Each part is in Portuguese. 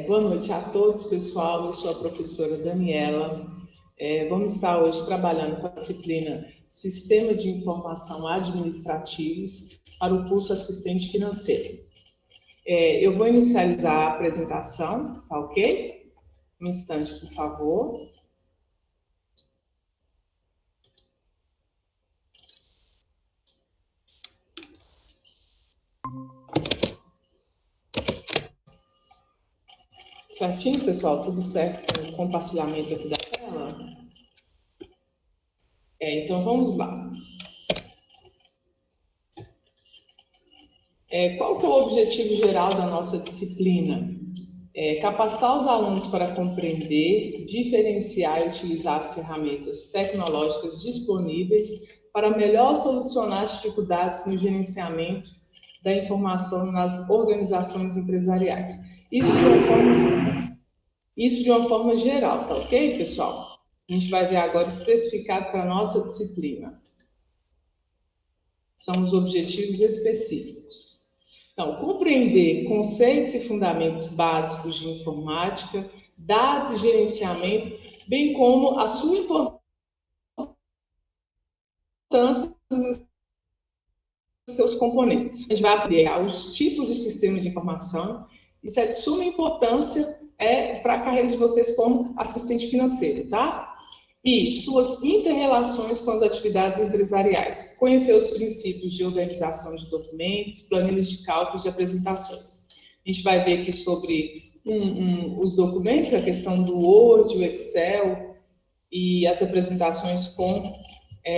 Boa noite a todos, pessoal. Eu sou a professora Daniela. Vamos estar hoje trabalhando com a disciplina Sistema de Informação Administrativos para o curso Assistente Financeiro. Eu vou inicializar a apresentação, tá ok? Um instante, por favor. Certinho, pessoal? Tudo certo com o compartilhamento aqui da tela? Então, vamos lá. Qual que é o objetivo geral da nossa disciplina? Capacitar os alunos para compreender, diferenciar e utilizar as ferramentas tecnológicas disponíveis para melhor solucionar as dificuldades no gerenciamento da informação nas organizações empresariais. Isso de uma forma geral, tá ok, pessoal? A gente vai ver agora especificado para a nossa disciplina. São os objetivos específicos. Então, compreender conceitos e fundamentos básicos de informática, dados e gerenciamento, bem como a sua importância nos seus componentes. A gente vai aprender os tipos de sistemas de informação. Isso é de suma importância para a carreira de vocês como assistente financeiro, tá? E suas inter-relações com as atividades empresariais. Conhecer os princípios de organização de documentos, planilhas de cálculo de apresentações. A gente vai ver aqui sobre os documentos, a questão do Word, o Excel e as apresentações com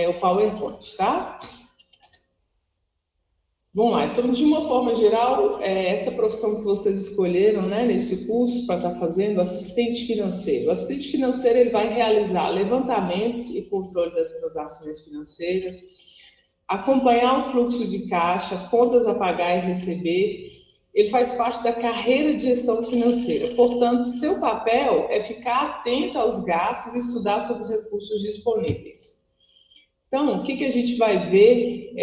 o PowerPoint, tá? Vamos lá, então, de uma forma geral, essa profissão que vocês escolheram, né, nesse curso para estar fazendo, assistente financeiro. O assistente financeiro ele vai realizar levantamentos e controle das transações financeiras, acompanhar o fluxo de caixa, contas a pagar e receber. Ele faz parte da carreira de gestão financeira. Portanto, seu papel é ficar atento aos gastos e estudar sobre os recursos disponíveis. Então, o que a gente vai ver?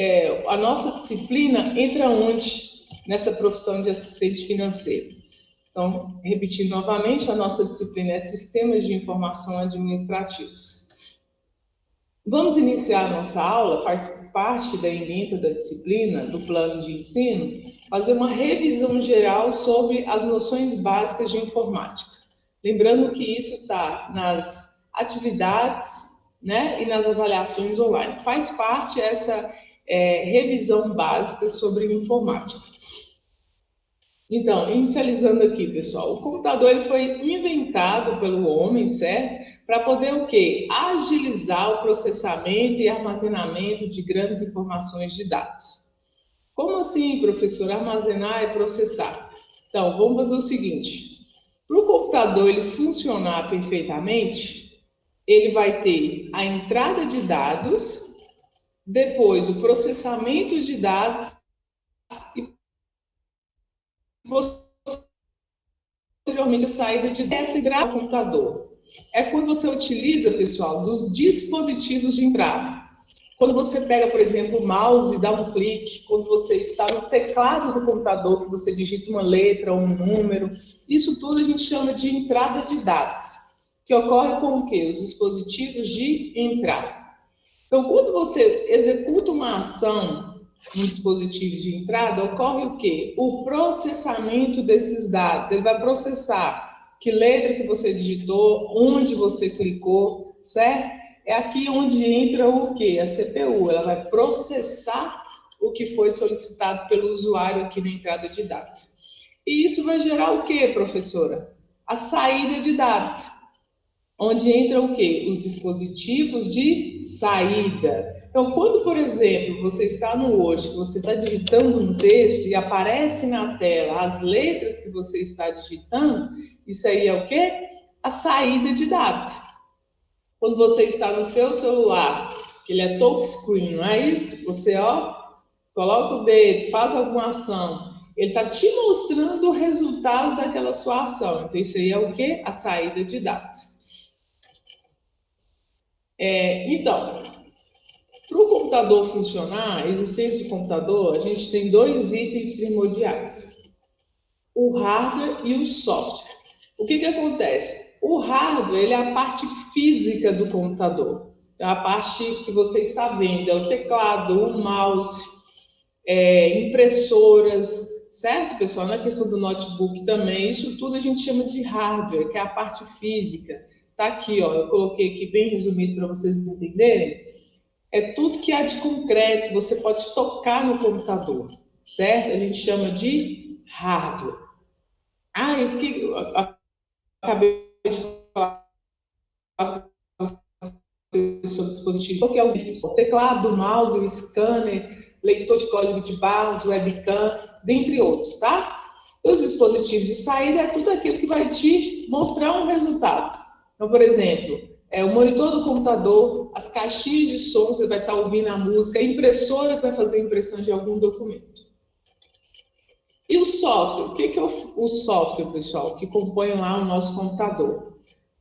A nossa disciplina entra onde? Nessa profissão de assistente financeiro. Então, repetindo novamente, a nossa disciplina é Sistemas de Informação Administrativos. Vamos iniciar a nossa aula, faz parte da ementa da disciplina, do plano de ensino, fazer uma revisão geral sobre as noções básicas de informática. Lembrando que isso está nas atividades, né, e nas avaliações online. Faz parte essa revisão básica sobre informática. Então, inicializando aqui, pessoal, o computador ele foi inventado pelo homem, certo? Para poder o quê? Agilizar o processamento e armazenamento de grandes informações de dados. Como assim, professor? Armazenar e processar? Então, vamos fazer o seguinte. Para o computador ele funcionar perfeitamente, ele vai ter a entrada de dados, depois o processamento de dados e posteriormente a saída de desse gráfico do computador. É quando você utiliza, pessoal, dos dispositivos de entrada. Quando você pega, por exemplo, o mouse e dá um clique, quando você está no teclado do computador, que você digita uma letra ou um número, isso tudo a gente chama de entrada de dados. Que ocorre com o quê? Os dispositivos de entrada. Então, quando você executa uma ação no dispositivo de entrada, ocorre o quê? O processamento desses dados. Ele vai processar que letra que você digitou, onde você clicou, certo? É aqui onde entra o quê? A CPU. Ela vai processar o que foi solicitado pelo usuário aqui na entrada de dados. E isso vai gerar o quê, professora? A saída de dados. Onde entra o quê? Os dispositivos de saída. Então, quando, por exemplo, você está no Word, você está digitando um texto e aparece na tela as letras que você está digitando, isso aí é o quê? A saída de dados. Quando você está no seu celular, que ele é touchscreen, não é isso? Você, coloca o dedo, faz alguma ação, ele está te mostrando o resultado daquela sua ação. Então, isso aí é o quê? A saída de dados. Então, para o computador funcionar, a existência do computador, a gente tem dois itens primordiais. O o hardware e o software. O que acontece? O hardware ele é a parte física do computador, é a parte que você está vendo, é o teclado, o mouse, impressoras, certo, pessoal? Na questão do notebook também, isso tudo a gente chama de hardware, que é a parte física. Tá aqui, ó, eu coloquei aqui bem resumido para vocês entenderem. É tudo que há de concreto, você pode tocar no computador, certo? A gente chama de hardware. O que eu acabei de falar sobre dispositivos, qual que é o teclado, o mouse, o scanner, leitor de código de barras, webcam, dentre outros, tá? Os dispositivos de saída é tudo aquilo que vai te mostrar um resultado. Então, por exemplo, o monitor do computador, as caixinhas de som, você vai estar ouvindo a música, a impressora que vai fazer a impressão de algum documento. E o software? O que é o software, pessoal, que compõe lá o nosso computador?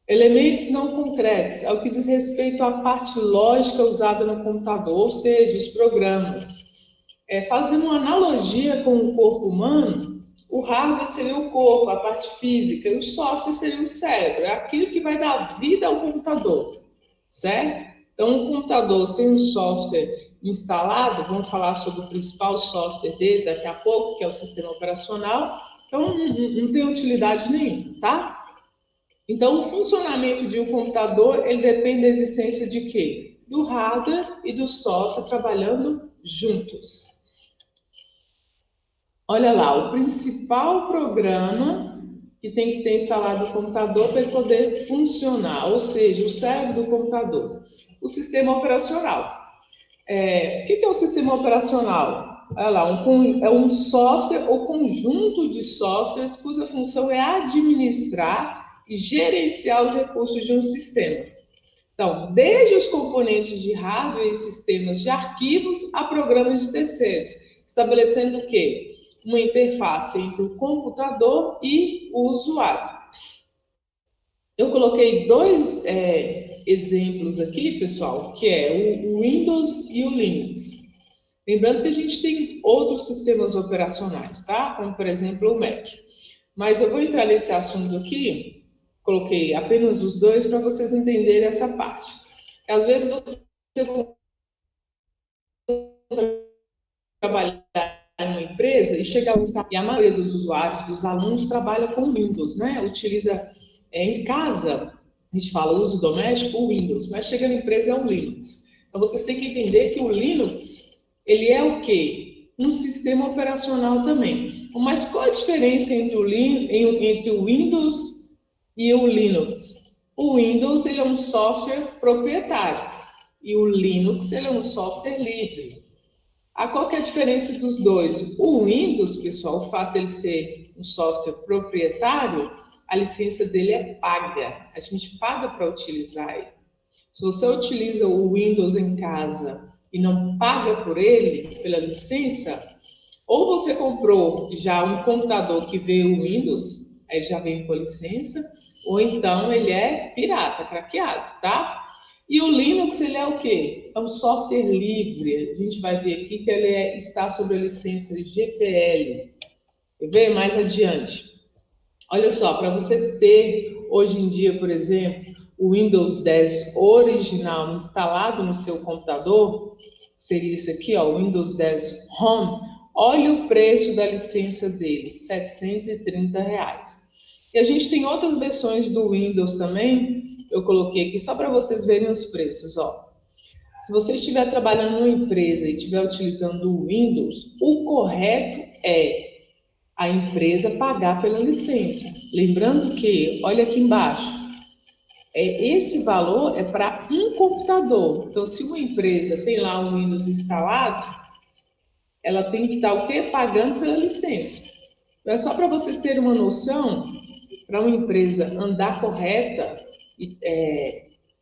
Elementos não concretos, é o que diz respeito à parte lógica usada no computador, ou seja, os programas. Fazendo uma analogia com o corpo humano, o hardware seria o corpo, a parte física, e o software seria o cérebro, é aquilo que vai dar vida ao computador, certo? Então, um computador sem um software instalado, vamos falar sobre o principal software dele daqui a pouco, que é o sistema operacional, então não tem utilidade nenhuma, tá? Então, o funcionamento de um computador, ele depende da existência de quê? Do hardware e do software trabalhando juntos. Olha lá, o principal programa que tem que ter instalado no computador para ele poder funcionar, ou seja, o cérebro do computador, o sistema operacional. O que é o sistema operacional? Olha lá, é um software ou conjunto de softwares cuja função é administrar e gerenciar os recursos de um sistema. Então, desde os componentes de hardware e sistemas de arquivos a programas de terceiros, estabelecendo o quê? Uma interface entre o computador e o usuário. Eu coloquei dois exemplos aqui, pessoal, que é o Windows e o Linux. Lembrando que a gente tem outros sistemas operacionais, tá? Como, por exemplo, o Mac. Mas eu vou entrar nesse assunto aqui, coloquei apenas os dois para vocês entenderem essa parte. Às vezes você vai trabalhar numa empresa e chega e a maioria dos usuários, dos alunos, trabalha com Windows, né? Utiliza em casa, a gente fala uso doméstico, o Windows, mas chega na empresa é o Linux. Então vocês têm que entender que o Linux, ele é o quê? Um sistema operacional também. Mas qual a diferença entre o Windows e o Linux? O Windows ele é um software proprietário e o Linux ele é um software livre. Qual que é a diferença dos dois? O Windows, pessoal, o fato de ele ser um software proprietário, a licença dele é paga. A gente paga para utilizar ele. Se você utiliza o Windows em casa e não paga por ele, pela licença, ou você comprou já um computador que veio o Windows, aí já vem com a licença, ou então ele é pirata, craqueado, tá? E o Linux, ele é o quê? É um software livre. A gente vai ver aqui que ele está sob a licença GPL. Quer ver mais adiante? Olha só, para você ter hoje em dia, por exemplo, o Windows 10 original instalado no seu computador, seria isso aqui, ó, o Windows 10 Home, olha o preço da licença dele, R$ 730. E a gente tem outras versões do Windows também, eu coloquei aqui só para vocês verem os preços, ó. Se você estiver trabalhando numa empresa e estiver utilizando o Windows, o correto é a empresa pagar pela licença. Lembrando que, olha aqui embaixo, esse valor é para um computador. Então, se uma empresa tem lá o Windows instalado, ela tem que estar o quê? Pagando pela licença. Então, é só para vocês terem uma noção, para uma empresa andar correta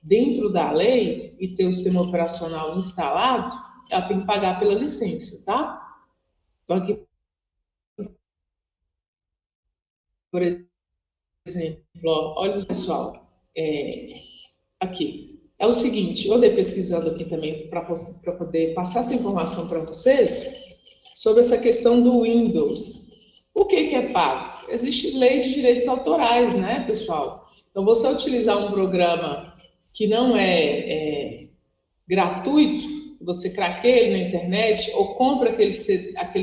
dentro da lei e ter o sistema operacional instalado, ela tem que pagar pela licença, tá? Então, aqui, por exemplo, olha pessoal, aqui. É o seguinte, eu andei pesquisando aqui também para poder passar essa informação para vocês sobre essa questão do Windows. O que é pago? Existem leis de direitos autorais, né, pessoal? Então, você utilizar um programa que não é gratuito, você craqueia ele na internet ou compra aqueles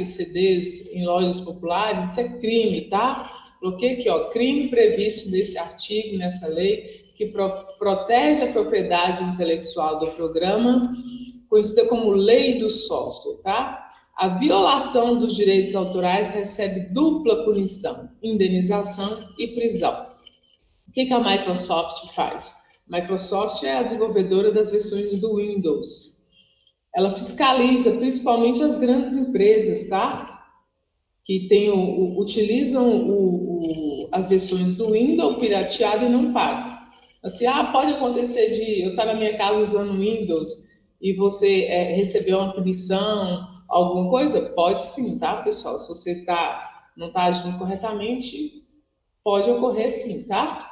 CDs em lojas populares, isso é crime, tá? Coloquei aqui, ó, crime previsto nesse artigo, nessa lei, que protege a propriedade intelectual do programa, conhecida como lei do software, tá? A violação dos direitos autorais recebe dupla punição, indenização e prisão. O que a Microsoft faz? A Microsoft é a desenvolvedora das versões do Windows. Ela fiscaliza principalmente as grandes empresas, tá? Que utilizam as versões do Windows pirateado e não pagam. Assim, pode acontecer de eu estar na minha casa usando Windows e você receber uma punição, alguma coisa? Pode sim, tá, pessoal? Se você não está agindo corretamente, pode ocorrer sim, tá?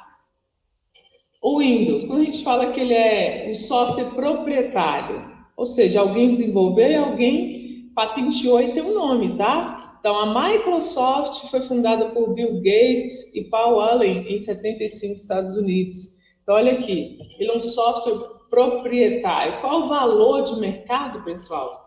O Windows, quando a gente fala que ele é um software proprietário, ou seja, alguém desenvolveu e alguém patenteou e tem um nome, tá? Então, a Microsoft foi fundada por Bill Gates e Paul Allen em 75, nos Estados Unidos. Então, olha aqui, ele é um software proprietário. Qual o valor de mercado, pessoal,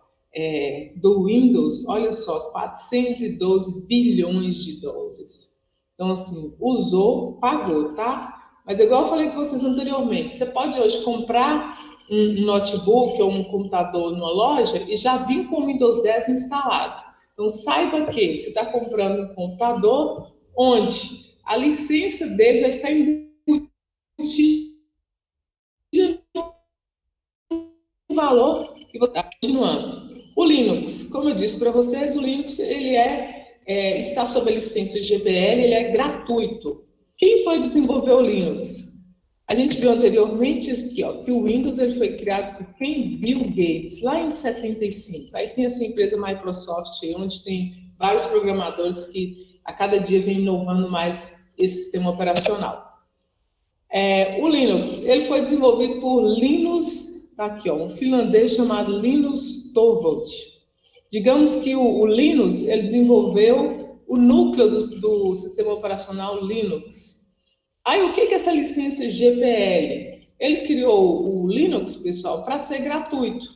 do Windows? Olha só, 412 bilhões de dólares. Então, assim, usou, pagou, tá? Mas igual eu falei com vocês anteriormente, você pode hoje comprar um notebook ou um computador numa loja e já vir com o Windows 10 instalado. Então, saiba que você está comprando um computador onde a licença dele já está embutida no valor que você está continuando. O Linux, como eu disse para vocês, o Linux ele está sob a licença GPL, ele é gratuito. Quem foi que desenvolveu o Linux? A gente viu anteriormente aqui, ó, que o Windows ele foi criado por Bill Gates, lá em 75. Aí tem essa empresa Microsoft, onde tem vários programadores que a cada dia vem inovando mais esse sistema operacional. O Linux, ele foi desenvolvido por Linus, tá aqui, ó, um finlandês chamado Linus Torvalds. Digamos que o Linus, ele desenvolveu o núcleo do sistema operacional Linux. Aí, o que é essa licença GPL? Ele criou o Linux, pessoal, para ser gratuito.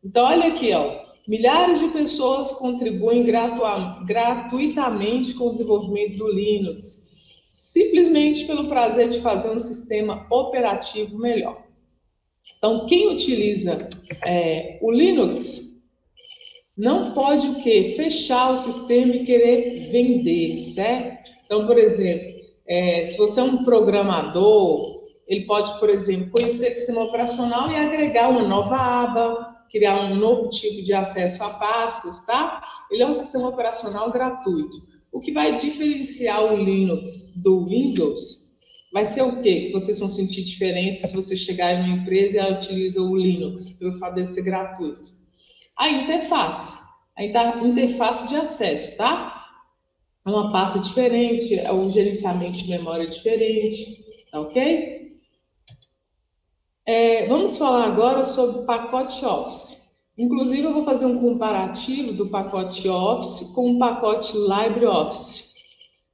Então, olha aqui, ó, milhares de pessoas contribuem gratuitamente com o desenvolvimento do Linux, simplesmente pelo prazer de fazer um sistema operativo melhor. Então, quem utiliza o Linux não pode o quê? Fechar o sistema e querer vender, certo? Então, por exemplo, se você é um programador, ele pode, por exemplo, conhecer o sistema operacional e agregar uma nova aba, criar um novo tipo de acesso a pastas, tá? Ele é um sistema operacional gratuito. O que vai diferenciar o Linux do Windows vai ser o quê? Que vocês vão sentir diferença se você chegar em uma empresa e ela utiliza o Linux, pelo fato de ser gratuito. A interface de acesso, tá? É uma pasta diferente, é um gerenciamento de memória diferente, tá ok? Vamos falar agora sobre o pacote Office. Inclusive, eu vou fazer um comparativo do pacote Office com o pacote LibreOffice.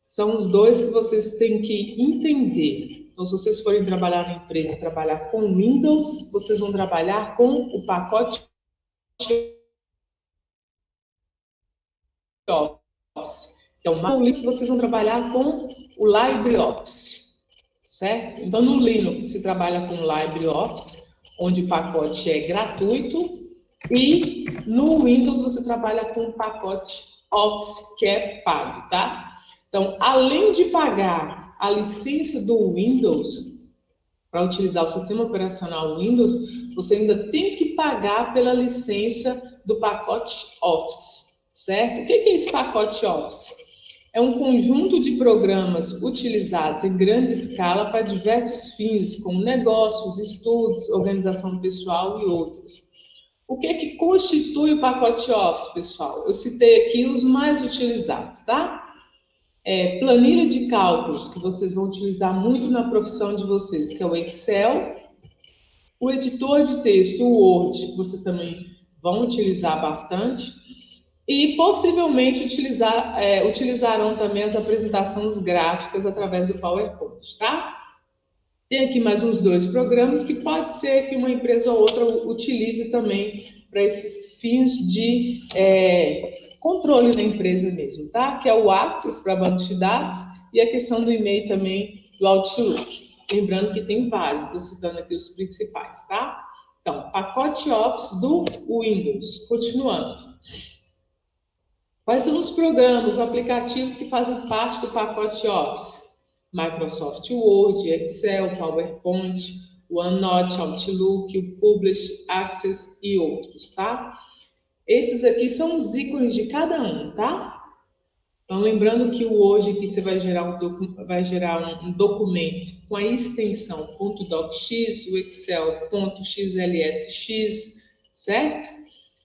São os dois que vocês têm que entender. Então, se vocês forem trabalhar na empresa, trabalhar com Windows, vocês vão trabalhar com o pacote Office, que é o mais, vocês vão trabalhar com o LibreOffice, certo? Então, no Linux se trabalha com o LibreOffice, onde o pacote é gratuito, e no Windows você trabalha com o pacote Office, que é pago, tá? Então, além de pagar a licença do Windows, para utilizar o sistema operacional Windows, você ainda tem que pagar pela licença do pacote Office. Certo? O que é esse pacote Office? É um conjunto de programas utilizados em grande escala para diversos fins, como negócios, estudos, organização pessoal e outros. O que é que constitui o pacote Office, pessoal? Eu citei aqui os mais utilizados, tá? Planilha de cálculos, que vocês vão utilizar muito na profissão de vocês, que é o Excel. O editor de texto, o Word, que vocês também vão utilizar bastante. E possivelmente utilizarão também as apresentações gráficas através do PowerPoint, tá? Tem aqui mais uns 2 programas que pode ser que uma empresa ou outra utilize também para esses fins de controle da empresa mesmo, tá? Que é o Access para banco de dados e a questão do e-mail também do Outlook. Lembrando que tem vários, estou citando aqui os principais, tá? Então, pacote Office do Windows. Continuando. Quais são os programas, os aplicativos que fazem parte do pacote Office? Microsoft Word, Excel, PowerPoint, OneNote, Outlook, o Publish, Access e outros, tá? Esses aqui são os ícones de cada um, tá? Então, lembrando que o Word aqui você vai gerar um documento com a extensão .docx, o Excel .xlsx, certo?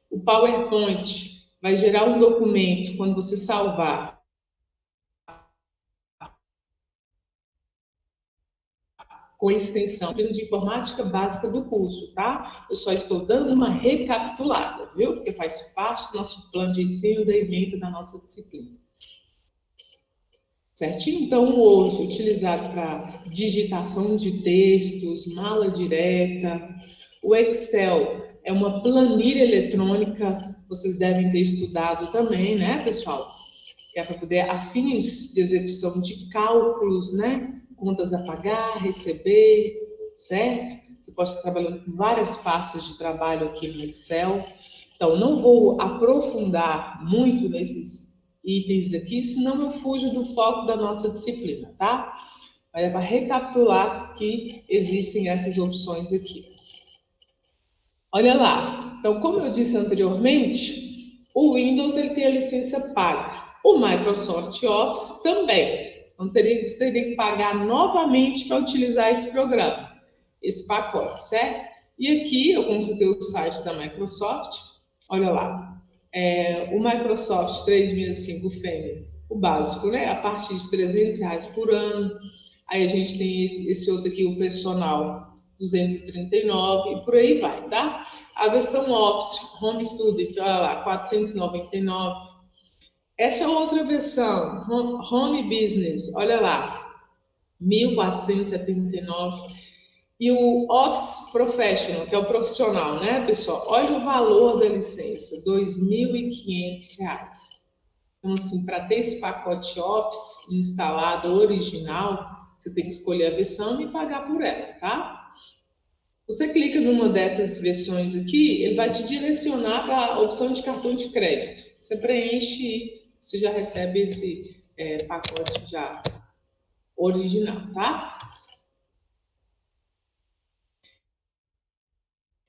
O PowerPoint vai gerar um documento quando você salvar com a extensão de informática básica do curso, tá? Eu só estou dando uma recapitulada, viu? Porque faz parte do nosso plano de ensino da ementa da nossa disciplina. Certinho? Então, o Word utilizado para digitação de textos, mala direta. O Excel é uma planilha eletrônica, vocês devem ter estudado também, né, pessoal? Que é para poder fins de execução de cálculos, né? Contas a pagar, receber, certo? Você pode estar trabalhando com várias pastas de trabalho aqui no Excel. Então, não vou aprofundar muito nesses itens aqui, senão eu fujo do foco da nossa disciplina, tá? Mas é para recapitular que existem essas opções aqui. Olha lá. Então, como eu disse anteriormente, o Windows ele tem a licença paga. O Microsoft Office também. Então, você teria que pagar novamente para utilizar esse programa, esse pacote, certo? E aqui, eu consultei o site da Microsoft, olha lá. O Microsoft 365 Family, o básico, né? A partir de R$300 por ano. Aí a gente tem esse outro aqui, o personal, 239 e por aí vai, tá? A versão Office, Home Student, olha lá, 499. Essa é outra versão, Home Business, olha lá, 1.479. E o Office Professional, que é o profissional, né, pessoal? Olha o valor da licença, R$2.500. Então, assim, para ter esse pacote Office instalado original, você tem que escolher a versão e pagar por ela, tá? Você clica numa dessas versões aqui, ele vai te direcionar para a opção de cartão de crédito. Você preenche e você já recebe esse pacote já original, tá?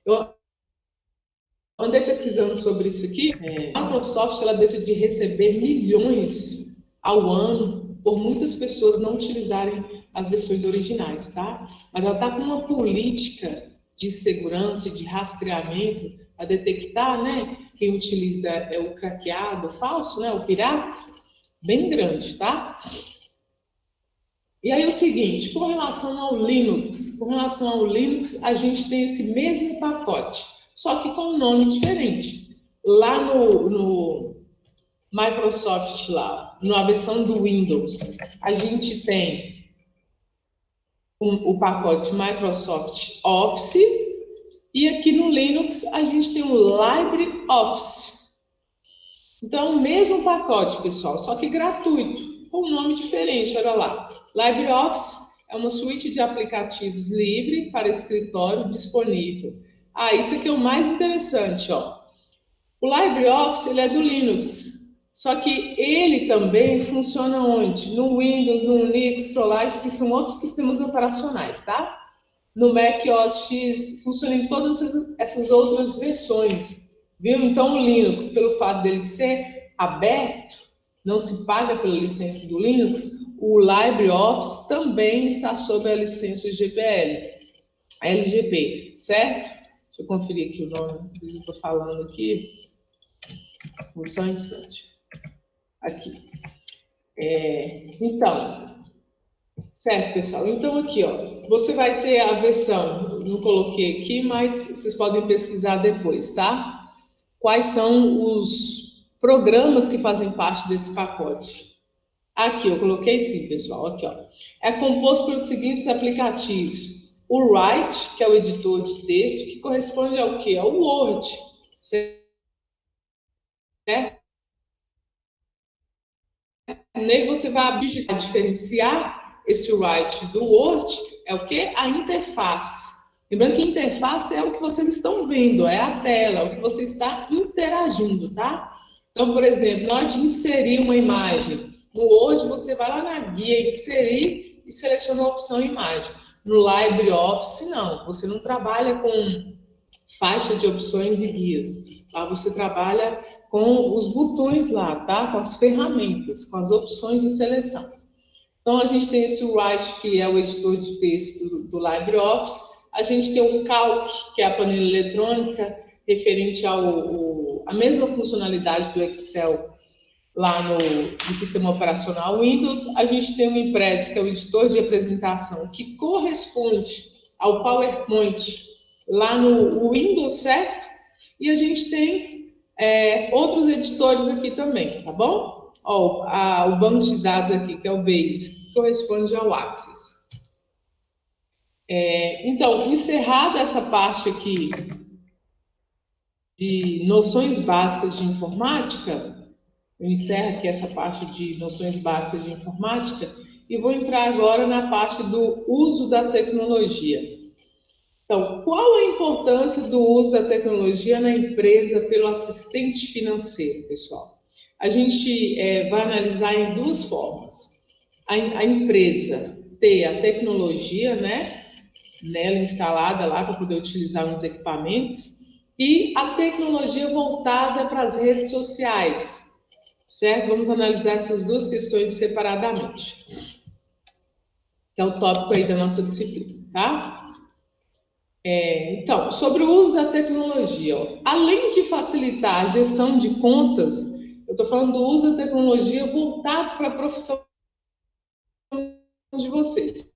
Eu andei pesquisando sobre isso aqui. A Microsoft ela deixa de receber milhões ao ano por muitas pessoas não utilizarem as versões originais, tá? Mas ela está com uma política de segurança e de rastreamento a detectar, né? Quem utiliza o craqueado, o falso, né? O pirata, bem grande, tá? E aí o seguinte, com relação ao Linux, a gente tem esse mesmo pacote, só que com um nome diferente. Lá no Microsoft, lá, na versão do Windows, a gente tem o pacote Microsoft Office e aqui no Linux a gente tem o LibreOffice. Então, o mesmo pacote, pessoal, só que gratuito, com um nome diferente, olha lá. LibreOffice é uma suíte de aplicativos livre para escritório disponível. Isso aqui é o mais interessante, ó. O LibreOffice, ele é do Linux, só que ele também funciona onde? No Windows, no Unix, Solaris, que são outros sistemas operacionais, tá? No Mac OS X, funciona em todas essas outras versões, viu? Então, o Linux, pelo fato dele ser aberto, não se paga pela licença do Linux, o LibreOffice também está sob a licença LGPD, certo? Deixa eu conferir aqui o nome que eu estou falando aqui. Só um instante. Aqui. Então, certo, pessoal? Então, aqui, ó, você vai ter a versão, não coloquei aqui, mas vocês podem pesquisar depois, tá? Quais são programas que fazem parte desse pacote. Aqui, eu coloquei sim, pessoal, aqui, ó. É composto pelos seguintes aplicativos. O Write, que é o editor de texto, que corresponde ao quê? Ao Word, certo? Nele você vai diferenciar esse Write do Word, é o quê? A interface. Lembrando que interface é o que vocês estão vendo, é a tela, é o que você está interagindo, tá? Então, por exemplo, na hora de inserir uma imagem, no Word você vai lá na guia, inserir e seleciona a opção imagem. No LibreOffice, não, você não trabalha com faixa de opções e guias. Lá você trabalha com os botões lá, tá? Com as ferramentas, com as opções de seleção. Então, a gente tem esse Write, que é o editor de texto do LibreOffice. A gente tem o Calc, que é a planilha eletrônica, referente à mesma funcionalidade do Excel lá no sistema operacional Windows. A gente tem o Impress, que é o editor de apresentação, que corresponde ao PowerPoint lá no Windows, certo? E a gente tem outros editores aqui também, tá bom? Ó, o banco de dados aqui, que é o Base, que corresponde ao Access. Então, encerrada essa parte aqui de noções básicas de informática, eu encerro aqui essa parte de noções básicas de informática e vou entrar agora na parte do uso da tecnologia. Então, qual a importância do uso da tecnologia na empresa pelo assistente financeiro, pessoal? A gente vai analisar em duas formas. A empresa ter a tecnologia, nela instalada lá para poder utilizar nos equipamentos, e a tecnologia voltada para as redes sociais, certo? Vamos analisar essas duas questões separadamente, que é o tópico aí da nossa disciplina, tá? Então, sobre o uso da tecnologia, ó, além de facilitar a gestão de contas, eu estou falando do uso da tecnologia voltado para a profissão de vocês,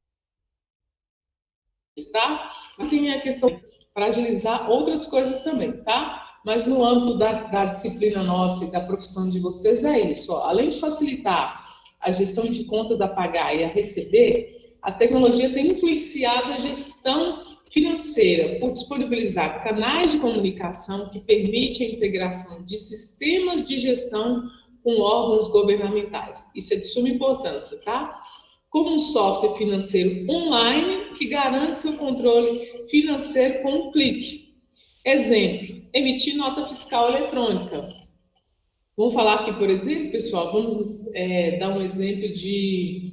tá? Tem a questão para agilizar outras coisas também, tá? Mas no âmbito da disciplina nossa e da profissão de vocês é isso, ó. Além de facilitar a gestão de contas a pagar e a receber, a tecnologia tem influenciado a gestão financeira por disponibilizar canais de comunicação que permitem a integração de sistemas de gestão com órgãos governamentais. Isso é de suma importância, tá? Como um software financeiro online que garante seu controle financeiro com um clique. Exemplo, emitir nota fiscal eletrônica. Vamos falar aqui, por exemplo, pessoal, vamos dar um exemplo de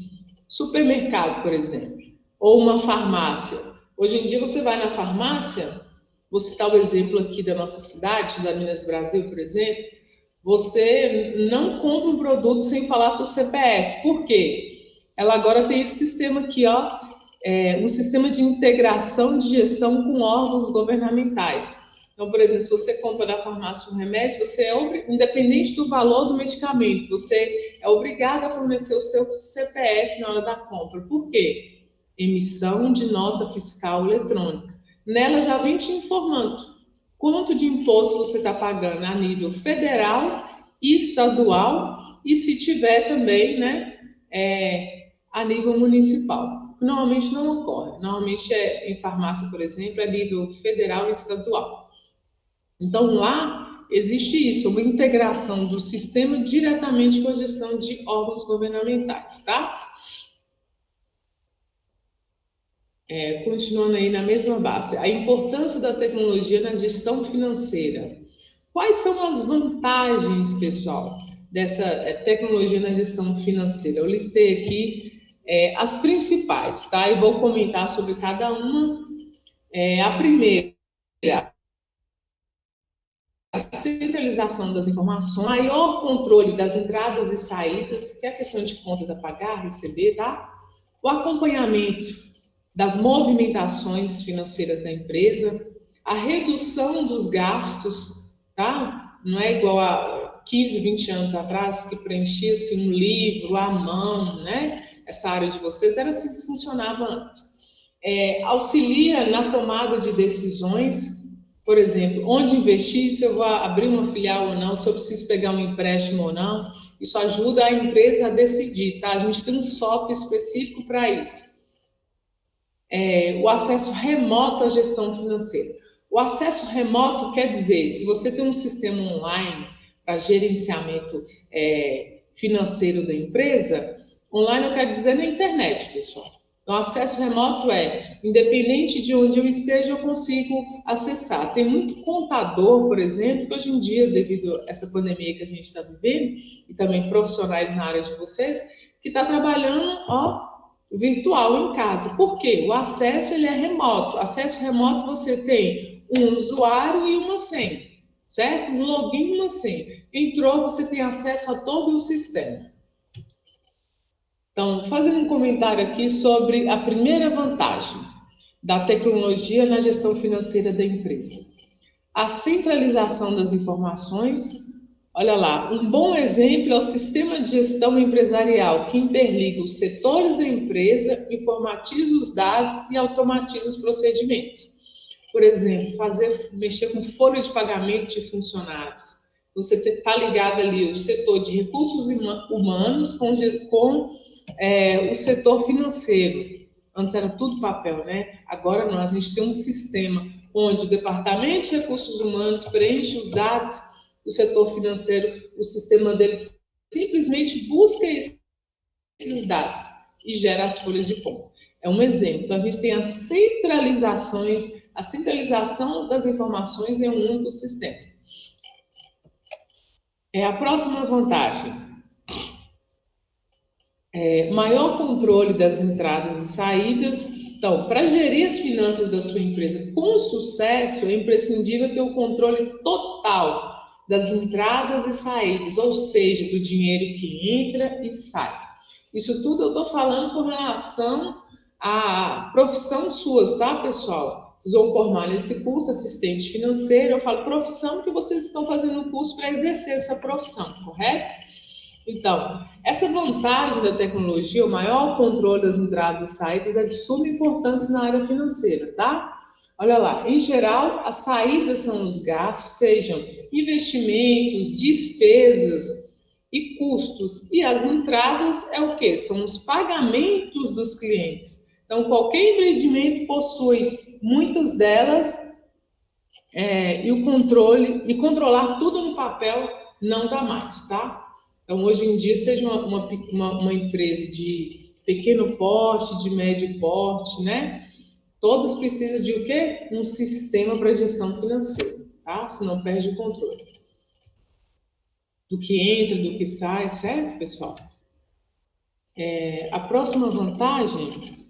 supermercado, por exemplo, ou uma farmácia. Hoje em dia você vai na farmácia, vou citar o exemplo aqui da nossa cidade, da Minas Brasil, por exemplo, você não compra um produto sem falar seu CPF. Por quê? Ela agora tem esse sistema aqui, ó, um sistema de integração de gestão com órgãos governamentais. Então, por exemplo, se você compra da farmácia um remédio, você independente do valor do medicamento, você é obrigado a fornecer o seu CPF na hora da compra. Por quê? Emissão de nota fiscal eletrônica. Nela já vem te informando quanto de imposto você está pagando a nível federal e estadual e se tiver também, a nível municipal. Normalmente não ocorre. Normalmente em farmácia, por exemplo, é nível federal e estadual. Então lá existe isso, uma integração do sistema diretamente com a gestão de órgãos governamentais, tá? Continuando aí na mesma base, a importância da tecnologia na gestão financeira. Quais são as vantagens, pessoal, dessa tecnologia na gestão financeira? Eu listei aqui as principais, tá? E vou comentar sobre cada uma. A primeira, a centralização das informações, maior controle das entradas e saídas, que é a questão de contas a pagar, receber, tá? O acompanhamento das movimentações financeiras da empresa, a redução dos gastos, tá? Não é igual a 15, 20 anos atrás, que preenchia-se um livro à mão, né? Essa área de vocês era assim que funcionava antes. Auxilia na tomada de decisões, Por exemplo, onde investir, se eu vou abrir uma filial ou não, se eu preciso pegar um empréstimo ou não. Isso ajuda a empresa a decidir, tá? A gente tem um software específico para isso. O acesso remoto à gestão financeira. O acesso remoto quer dizer, se você tem um sistema online para gerenciamento financeiro da empresa, online eu quero dizer na internet, pessoal. Então, acesso remoto independente de onde eu esteja, eu consigo acessar. Tem muito contador, por exemplo, que hoje em dia, devido a essa pandemia que a gente está vivendo, e também profissionais na área de vocês, que está trabalhando, virtual em casa. Por quê? O acesso ele é remoto. Acesso remoto você tem um usuário e uma senha, certo? Um login e uma senha. Entrou, você tem acesso a todo o sistema. Então, fazendo um comentário aqui sobre a primeira vantagem da tecnologia na gestão financeira da empresa. A centralização das informações. Olha lá, um bom exemplo é o sistema de gestão empresarial que interliga os setores da empresa, informatiza os dados e automatiza os procedimentos. Por exemplo, mexer com folha de pagamento de funcionários. Você está ligado ali o setor de recursos humanos com o setor financeiro. Antes era tudo papel, né? Agora não, a gente tem um sistema onde o departamento de recursos humanos preenche os dados do setor financeiro, o sistema deles simplesmente busca esses dados e gera as folhas de compra. É um exemplo. Então, a gente tem a centralização das informações em um único sistema. A próxima vantagem. Maior controle das entradas e saídas. Então, para gerir as finanças da sua empresa com sucesso, é imprescindível ter o controle total das entradas e saídas, ou seja, do dinheiro que entra e sai. Isso tudo eu estou falando com relação à profissão suas, tá, pessoal? Vocês vão formar nesse curso, assistente financeiro, eu falo profissão que vocês estão fazendo o curso para exercer essa profissão, correto? Então, essa vantagem da tecnologia, o maior controle das entradas e saídas é de suma importância na área financeira, tá? Olha lá, em geral, as saídas são os gastos, sejam investimentos, despesas e custos. E as entradas é o quê? São os pagamentos dos clientes. Então, qualquer empreendimento possui muitas delas e controlar tudo no papel não dá mais, tá? Então, hoje em dia, seja uma empresa de pequeno porte, de médio porte, né? Todas precisam de o quê? Um sistema para gestão financeira, tá? Senão perde o controle. Do que entra, do que sai, certo, pessoal? A próxima vantagem...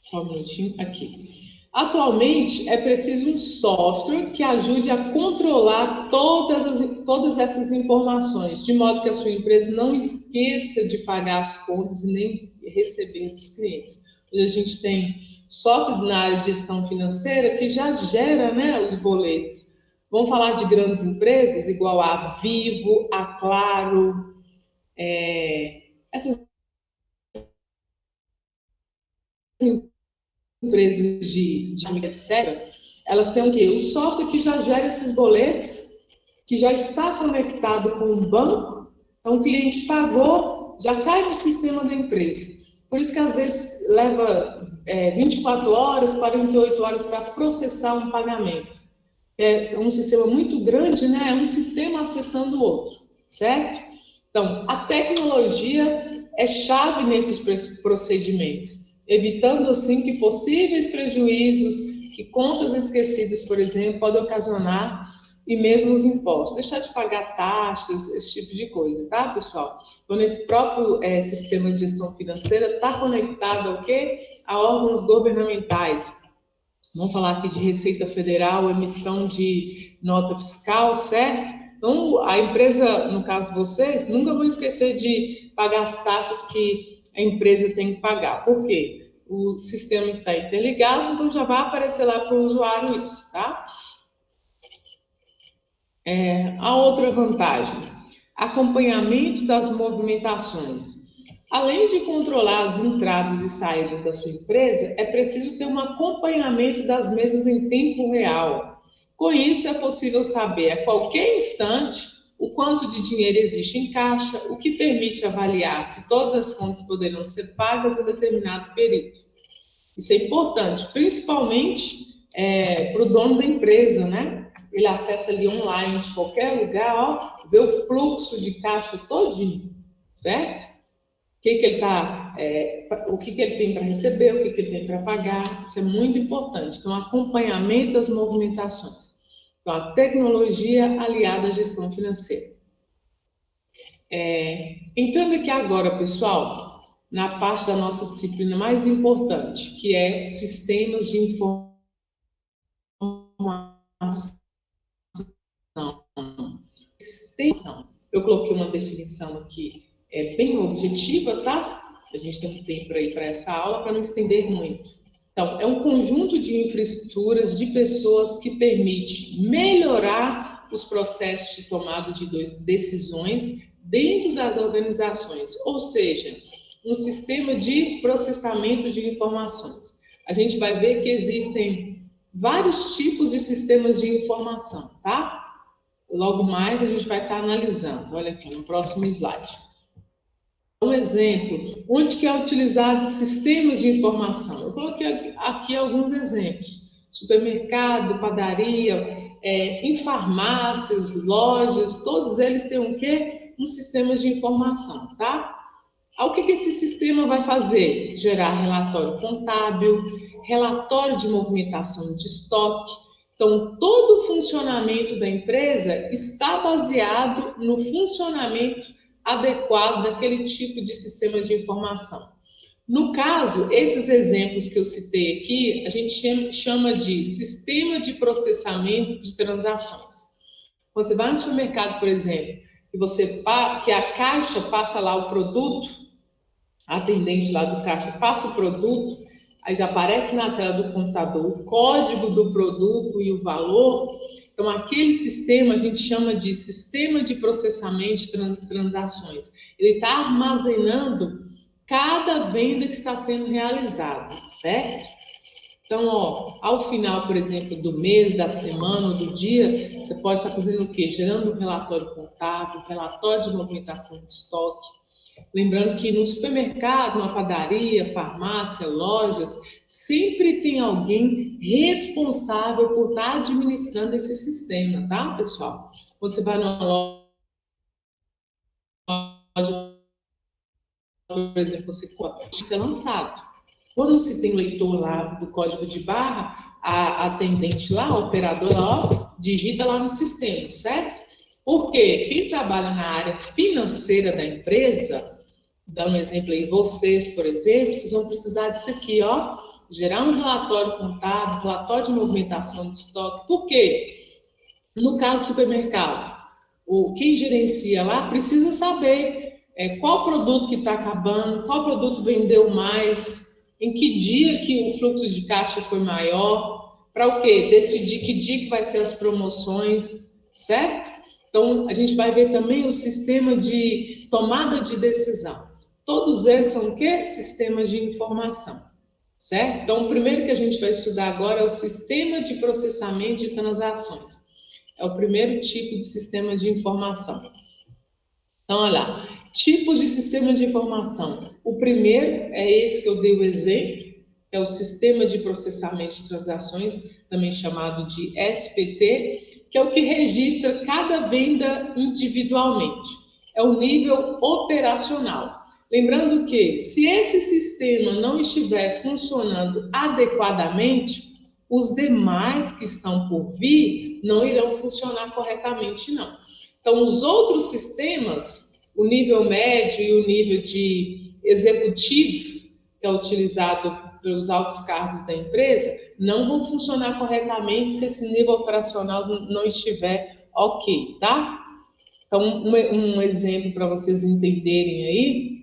Só um minutinho, aqui. Atualmente, é preciso um software que ajude a controlar todas essas informações, de modo que a sua empresa não esqueça de pagar as contas e nem receber dos clientes. Hoje a gente tem software na área de gestão financeira que já gera, né, os boletos. Vamos falar de grandes empresas, igual a Vivo, a Claro, essas empresas de etc., elas têm o quê? O software que já gera esses boletos, que já está conectado com o banco, então o cliente pagou, já cai no sistema da empresa. Por isso que às vezes leva 24 horas, 48 horas para processar um pagamento. É um sistema muito grande, né? É um sistema acessando o outro, certo? Então, a tecnologia é chave nesses procedimentos, evitando assim que possíveis prejuízos, que contas esquecidas, por exemplo, podem ocasionar, e mesmo os impostos, deixar de pagar taxas, esse tipo de coisa, tá, pessoal? Então, esse próprio sistema de gestão financeira está conectado ao quê? A órgãos governamentais. Vamos falar aqui de Receita Federal, emissão de nota fiscal, certo? Então, a empresa, no caso de vocês, nunca vão esquecer de pagar as taxas que a empresa tem que pagar. Por quê? O sistema está interligado, então já vai aparecer lá para o usuário isso, tá? A outra vantagem, acompanhamento das movimentações. Além de controlar as entradas e saídas da sua empresa, é preciso ter um acompanhamento das mesmas em tempo real. Com isso, é possível saber a qualquer instante o quanto de dinheiro existe em caixa, o que permite avaliar se todas as contas poderão ser pagas em determinado período. Isso é importante, principalmente para o dono da empresa, né? Ele acessa ali online de qualquer lugar, ó, vê o fluxo de caixa todinho, certo? O que ele tem para receber, o que ele tem para pagar, isso é muito importante. Então, acompanhamento das movimentações. Então, a tecnologia aliada à gestão financeira. Entrando aqui agora, pessoal, na parte da nossa disciplina mais importante, que é sistemas de informação. Eu coloquei uma definição aqui bem objetiva, tá? A gente tem um tempo aí para essa aula, para não estender muito. Então, é um conjunto de infraestruturas de pessoas que permite melhorar os processos de tomada de decisões dentro das organizações, ou seja, um sistema de processamento de informações. A gente vai ver que existem vários tipos de sistemas de informação, tá? Logo mais a gente vai estar analisando. Olha aqui no próximo slide. Um exemplo, onde que é utilizado sistemas de informação? Eu coloquei aqui alguns exemplos. Supermercado, padaria, em farmácias, lojas, todos eles têm o quê? Um sistema de informação, tá? O que esse sistema vai fazer? Gerar relatório contábil, relatório de movimentação de estoque. Então, todo o funcionamento da empresa está baseado no funcionamento adequado daquele tipo de sistema de informação. No caso, esses exemplos que eu citei aqui, a gente chama de sistema de processamento de transações. Quando você vai no supermercado, por exemplo, que a caixa passa lá o produto, a atendente lá do caixa passa o produto, aí já aparece na tela do computador o código do produto e o valor. Então, aquele sistema a gente chama de sistema de processamento de transações. Ele está armazenando cada venda que está sendo realizada, certo? Então, ao final, por exemplo, do mês, da semana ou do dia, você pode estar fazendo o quê? Gerando um relatório contábil, relatório de movimentação de estoque. Lembrando que no supermercado, na padaria, farmácia, lojas, sempre tem alguém responsável por estar administrando esse sistema, tá, pessoal? Quando você vai numa loja, por exemplo, isso é lançado. Quando se tem o leitor lá do código de barra, a atendente lá, a operadora, digita lá no sistema, certo? Porque quem trabalha na área financeira da empresa, dá um exemplo aí, vocês, por exemplo, vocês vão precisar disso aqui, gerar um relatório contábil, relatório de movimentação de estoque. Por quê? No caso do supermercado, quem gerencia lá precisa saber qual produto que está acabando, qual produto vendeu mais, em que dia que o fluxo de caixa foi maior, para o quê? Decidir que dia que vai ser as promoções, certo? Então, a gente vai ver também o sistema de tomada de decisão. Todos eles são o quê? Sistemas de informação, certo? Então, o primeiro que a gente vai estudar agora é o sistema de processamento de transações. É o primeiro tipo de sistema de informação. Então, olha lá. Tipos de sistema de informação. O primeiro é esse que eu dei o exemplo, é o sistema de processamento de transações, também chamado de SPT, que é o que registra cada venda individualmente. É o nível operacional. Lembrando que, se esse sistema não estiver funcionando adequadamente, os demais que estão por vir não irão funcionar corretamente, não. Então, os outros sistemas, o nível médio e o nível de executivo, que é utilizado pelos altos cargos da empresa, não vão funcionar corretamente se esse nível operacional não estiver ok, tá? Então, um exemplo para vocês entenderem aí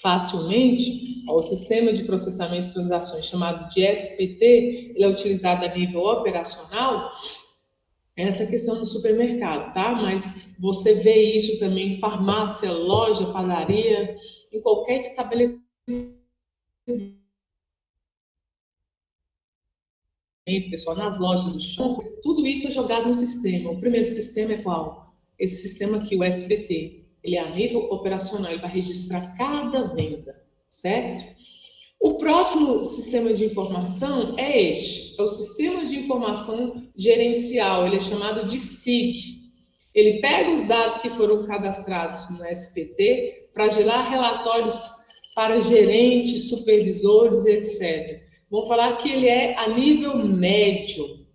facilmente, o sistema de processamento de transações chamado de SPT, ele é utilizado a nível operacional, essa questão do supermercado, tá? Mas você vê isso também em farmácia, loja, padaria, em qualquer estabelecimento, pessoal, nas lojas do shopping, tudo isso é jogado no sistema. O primeiro sistema é qual? Esse sistema aqui, o SPT. Ele é a nível operacional, ele vai registrar cada venda, certo? O próximo sistema de informação é este, é o Sistema de Informação Gerencial, ele é chamado de SIG. Ele pega os dados que foram cadastrados no SPT para gerar relatórios para gerentes, supervisores, etc. Vamos falar que ele é a nível médio.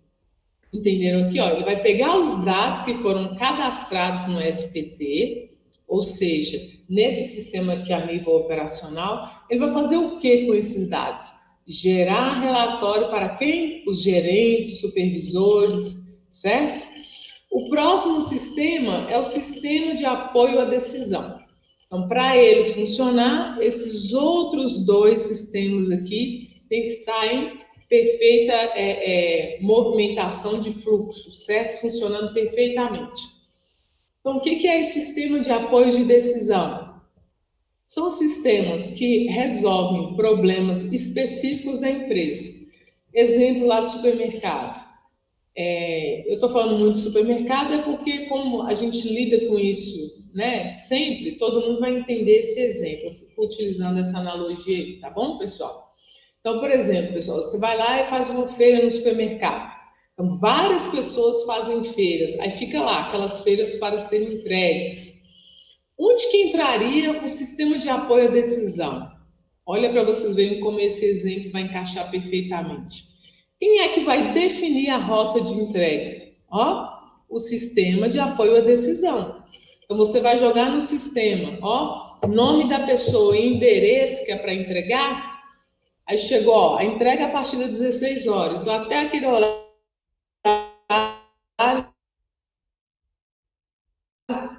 Entenderam aqui? Ó, ele vai pegar os dados que foram cadastrados no SPT, ou seja, nesse sistema aqui a nível operacional, ele vai fazer o que com esses dados? Gerar relatório para quem? Os gerentes, supervisores, certo? O próximo sistema é o sistema de apoio à decisão. Então, para ele funcionar, esses outros dois sistemas aqui têm que estar em perfeita movimentação de fluxo, certo? Funcionando perfeitamente. Então, o que é esse sistema de apoio de decisão? São sistemas que resolvem problemas específicos da empresa. Exemplo lá do supermercado. Eu estou falando muito de supermercado porque como a gente lida com isso, né, sempre, todo mundo vai entender esse exemplo. Eu fico utilizando essa analogia aí, tá bom, pessoal? Então, por exemplo, pessoal, você vai lá e faz uma feira no supermercado. Então, várias pessoas fazem feiras. Aí fica lá, aquelas feiras para serem entregues. Onde que entraria o sistema de apoio à decisão? Olha para vocês verem como esse exemplo vai encaixar perfeitamente. Quem é que vai definir a rota de entrega? Ó, o sistema de apoio à decisão. Então, você vai jogar no sistema, ó, nome da pessoa e endereço que é para entregar. Aí chegou, ó, a entrega a partir das 16 horas. Então, até aquele horário,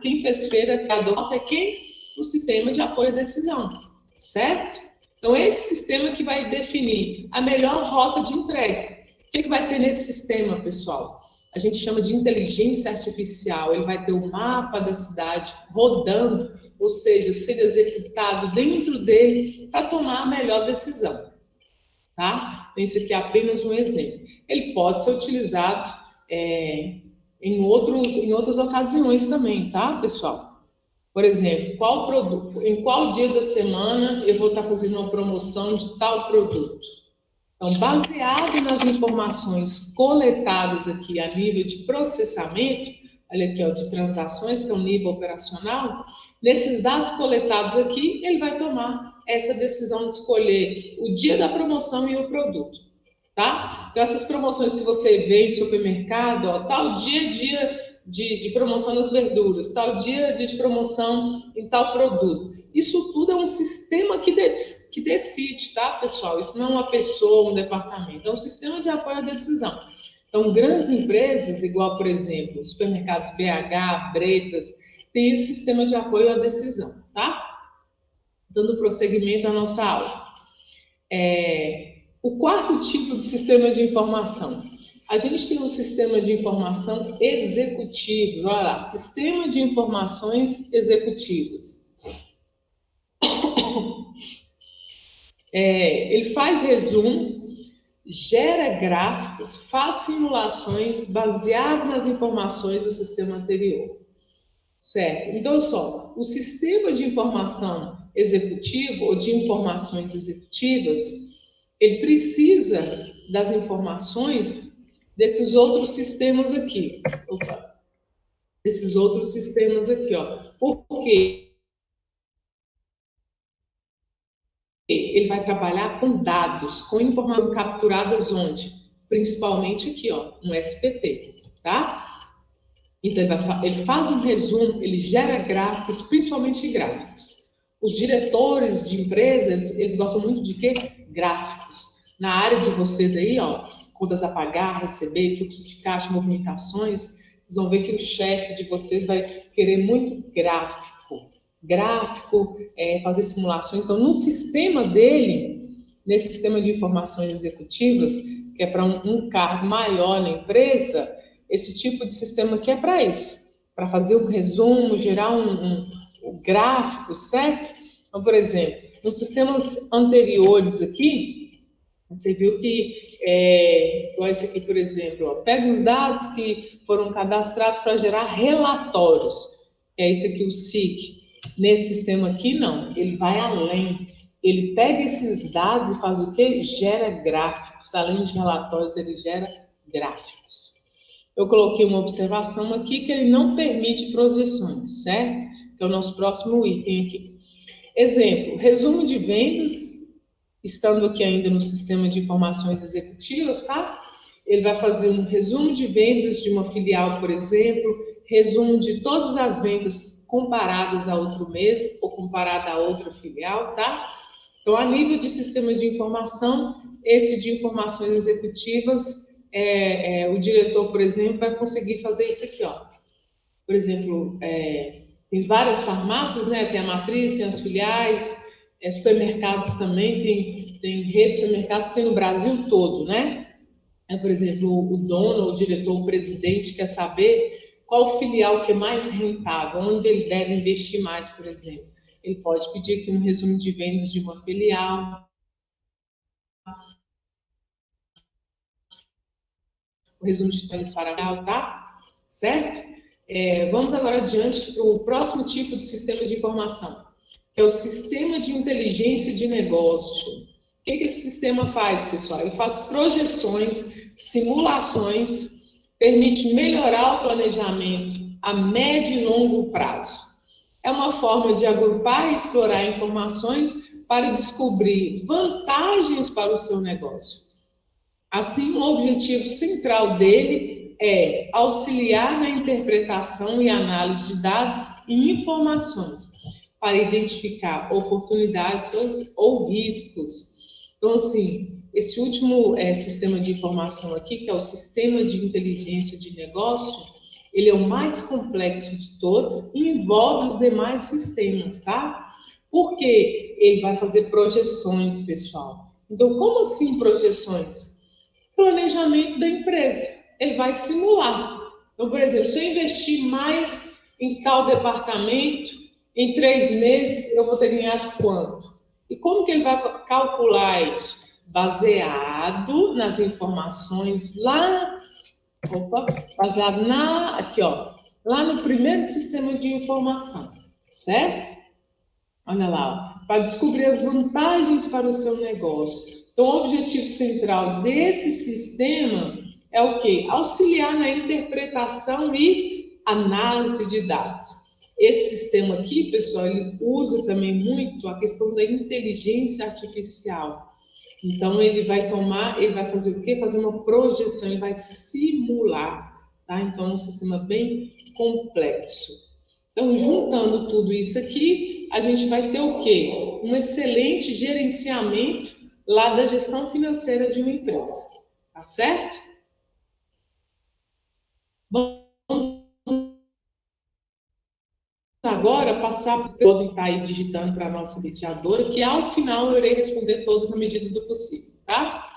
quem fez feira, cada um é quem? O sistema de apoio à decisão, certo? Então, esse sistema que vai definir a melhor rota de entrega. O que vai ter nesse sistema, pessoal? A gente chama de inteligência artificial. Ele vai ter o mapa da cidade rodando, ou seja, sendo executado dentro dele para tomar a melhor decisão. Tá? Esse aqui é apenas um exemplo. Ele pode ser utilizado em outras ocasiões também, tá, pessoal? Por exemplo, qual produto, em qual dia da semana eu vou estar fazendo uma promoção de tal produto? Então, baseado nas informações coletadas aqui a nível de processamento, olha aqui, ó, de transações, que é o nível operacional, nesses dados coletados aqui, ele vai tomar essa decisão de escolher o dia da promoção e o produto, tá? Então, essas promoções que você vê em supermercado, ó, tal dia de promoção nas verduras, tal dia de promoção em tal produto. Isso tudo é um sistema que decide, tá, pessoal? Isso não é uma pessoa, um departamento, é um sistema de apoio à decisão. Então, grandes empresas, igual, por exemplo, supermercados BH, Bretas, tem esse sistema de apoio à decisão, tá? Dando prosseguimento à nossa aula. O quarto tipo de sistema de informação. A gente tem um sistema de informação executivo. Olha lá, sistema de informações executivas. Ele faz resumo, gera gráficos, faz simulações baseado nas informações do sistema anterior. Certo? Então, só, o sistema de informação executivo ou de informações executivas, ele precisa das informações desses outros sistemas aqui. Opa. Desses outros sistemas aqui, ó. Por quê? Ele vai trabalhar com dados, com informações capturadas onde? Principalmente aqui, ó, no SPT, tá? Então, ele faz um resumo, ele gera gráficos, principalmente gráficos. Os diretores de empresas, eles gostam muito de quê? Gráficos. Na área de vocês aí, ó, contas a pagar, receber, fluxo de caixa, movimentações, vocês vão ver que o chefe de vocês vai querer muito gráfico. Fazer simulações. Então, no sistema dele, nesse sistema de informações executivas, que é para um cargo maior na empresa, esse tipo de sistema aqui é para isso, para fazer um resumo, gerar um gráfico, certo? Então, por exemplo, nos sistemas anteriores aqui, você viu que, igual esse aqui, por exemplo, ó, pega os dados que foram cadastrados para gerar relatórios. É esse aqui, o SIC. Nesse sistema aqui, não. Ele vai além. Ele pega esses dados e faz o quê? Gera gráficos. Além de relatórios, ele gera gráficos. Eu coloquei uma observação aqui que ele não permite projeções, certo? Que é o nosso próximo item aqui. Exemplo, resumo de vendas, estando aqui ainda no sistema de informações executivas, tá? Ele vai fazer um resumo de vendas de uma filial, por exemplo, resumo de todas as vendas comparadas a outro mês ou comparada a outra filial, tá? Então, a nível de sistema de informação, esse de informações executivas, o diretor, por exemplo, vai conseguir fazer isso aqui, ó. Por exemplo, tem várias farmácias, né? Tem a matriz, tem as filiais, supermercados também, tem redes de supermercados, tem no Brasil todo, né? Por exemplo, o dono, o diretor, o presidente quer saber qual filial que é mais rentável, onde ele deve investir mais, por exemplo. Ele pode pedir aqui um resumo de vendas de uma filial, o resumo de vendas para a filial, tá? Certo? Vamos agora adiante para o próximo tipo de sistema de informação, que é o sistema de inteligência de negócio. O que esse sistema faz, pessoal? Ele faz projeções, simulações, permite melhorar o planejamento a médio e longo prazo. É uma forma de agrupar e explorar informações para descobrir vantagens para o seu negócio. Assim, o objetivo central dele é auxiliar na interpretação e análise de dados e informações para identificar oportunidades ou riscos. Então, assim, esse último sistema de informação aqui, que é o sistema de inteligência de negócio, ele é o mais complexo de todos e envolve os demais sistemas, tá? Porque ele vai fazer projeções, pessoal. Então, como assim projeções? Planejamento da empresa. Ele vai simular. Então, por exemplo, se eu investir mais em tal departamento, em 3 meses eu vou ter ganhado quanto? E como que ele vai calcular isso? Baseado nas informações baseado aqui, ó, lá no primeiro sistema de informação, certo? Olha lá, ó, para descobrir as vantagens para o seu negócio. Então, o objetivo central desse sistema é o quê? Auxiliar na interpretação e análise de dados. Esse sistema aqui, pessoal, ele usa também muito a questão da inteligência artificial. Então, ele vai fazer o quê? Fazer uma projeção, ele vai simular, tá? Então, é um sistema bem complexo. Então, juntando tudo isso aqui, a gente vai ter o quê? Um excelente gerenciamento lá da gestão financeira de uma empresa, tá certo? Vamos agora passar, podem estar aí digitando para a nossa mediadora, que ao final eu irei responder todos à medida do possível, tá?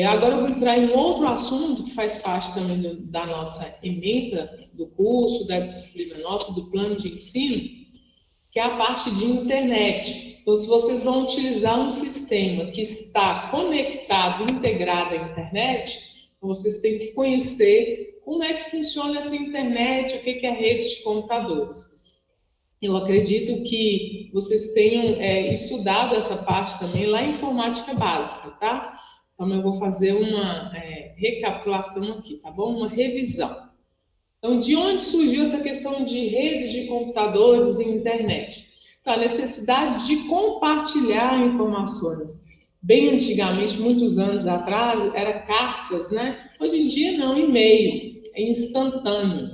Agora eu vou entrar em outro assunto que faz parte também da nossa ementa do curso, da disciplina nossa, do plano de ensino, que é a parte de internet. Então, se vocês vão utilizar um sistema que está conectado, integrado à internet, vocês têm que conhecer como é que funciona essa internet, o que é a rede de computadores. Eu acredito que vocês tenham estudado essa parte também lá em informática básica, tá? Então, eu vou fazer uma recapitulação aqui, tá bom? Uma revisão. Então, de onde surgiu essa questão de redes de computadores e internet? Então, a necessidade de compartilhar informações. Bem antigamente, muitos anos atrás, era cartas, né? Hoje em dia, não, e-mail, é instantâneo.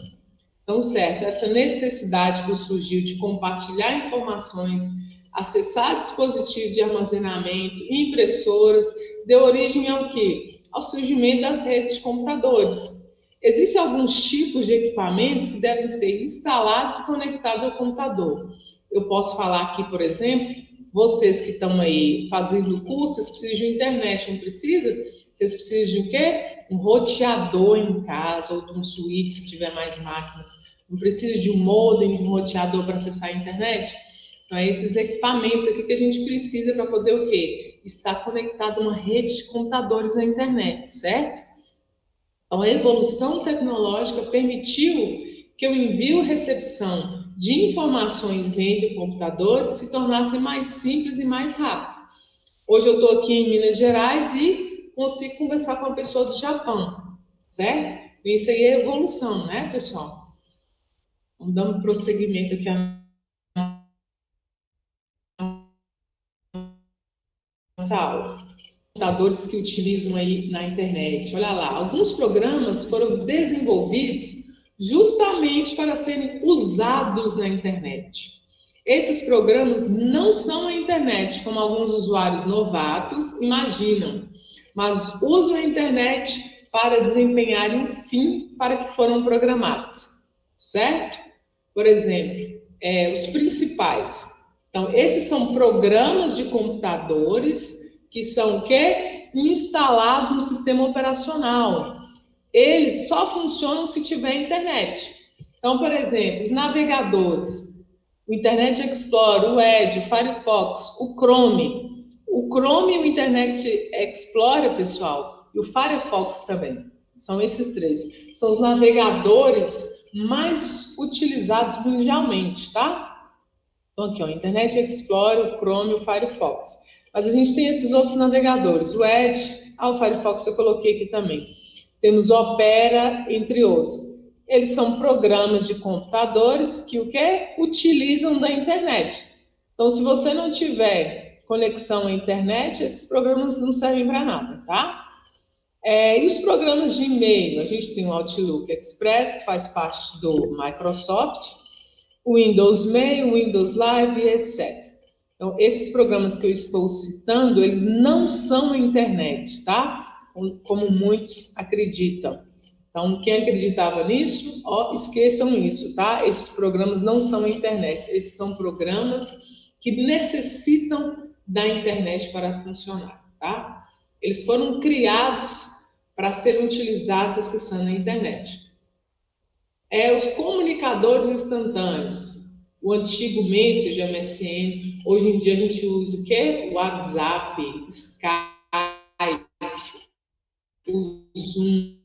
Então, certo, essa necessidade que surgiu de compartilhar informações, acessar dispositivos de armazenamento, impressoras, deu origem ao quê? Ao surgimento das redes de computadores. Existem alguns tipos de equipamentos que devem ser instalados e conectados ao computador. Eu posso falar aqui, por exemplo, vocês que estão aí fazendo o curso, vocês precisam de internet, não precisa? Vocês precisam de o quê? Um roteador em casa, ou de um switch, se tiver mais máquinas. Não precisa de um modem, de um roteador para acessar a internet? Então, é esses equipamentos aqui que a gente precisa para poder o quê? Estar conectado a uma rede de computadores na internet, certo? Então, a evolução tecnológica permitiu que o envio e recepção de informações entre computadores se tornasse mais simples e mais rápido. Hoje eu estou aqui em Minas Gerais e consigo conversar com uma pessoa do Japão, certo? Isso aí é evolução, né, pessoal? Vamos dando prosseguimento aqui à nossa aula. Computadores que utilizam aí na internet. Olha lá, alguns programas foram desenvolvidos justamente para serem usados na internet. Esses programas não são a internet, como alguns usuários novatos imaginam, mas usam a internet para desempenhar um fim para que foram programados, certo? Por exemplo, os principais. Então, esses são programas de computadores que são o quê? Instalados no sistema operacional. Eles só funcionam se tiver internet. Então, por exemplo, os navegadores, o Internet Explorer, o Edge, o Firefox, o Chrome. O Chrome e o Internet Explorer, pessoal, e o Firefox também. São esses três. São os navegadores mais utilizados mundialmente, tá? Então, aqui, ó, Internet Explorer, o Chrome e o Firefox. Mas a gente tem esses outros navegadores, o Edge, o Firefox eu coloquei aqui também. Temos Opera, entre outros. Eles são programas de computadores que o quê? Utilizam da internet. Então, se você não tiver conexão à internet, esses programas não servem para nada, tá? E os programas de e-mail? A gente tem o Outlook Express, que faz parte do Microsoft, o Windows Mail, o Windows Live, etc. Então, esses programas que eu estou citando, eles não são a internet, tá? Como muitos acreditam. Então, quem acreditava nisso, esqueçam isso, tá? Esses programas não são a internet. Esses são programas que necessitam da internet para funcionar, tá? Eles foram criados para serem utilizados acessando a internet. Os comunicadores instantâneos. O antigo Messenger, MSN, hoje em dia a gente usa o quê? WhatsApp, Skype, o Zoom,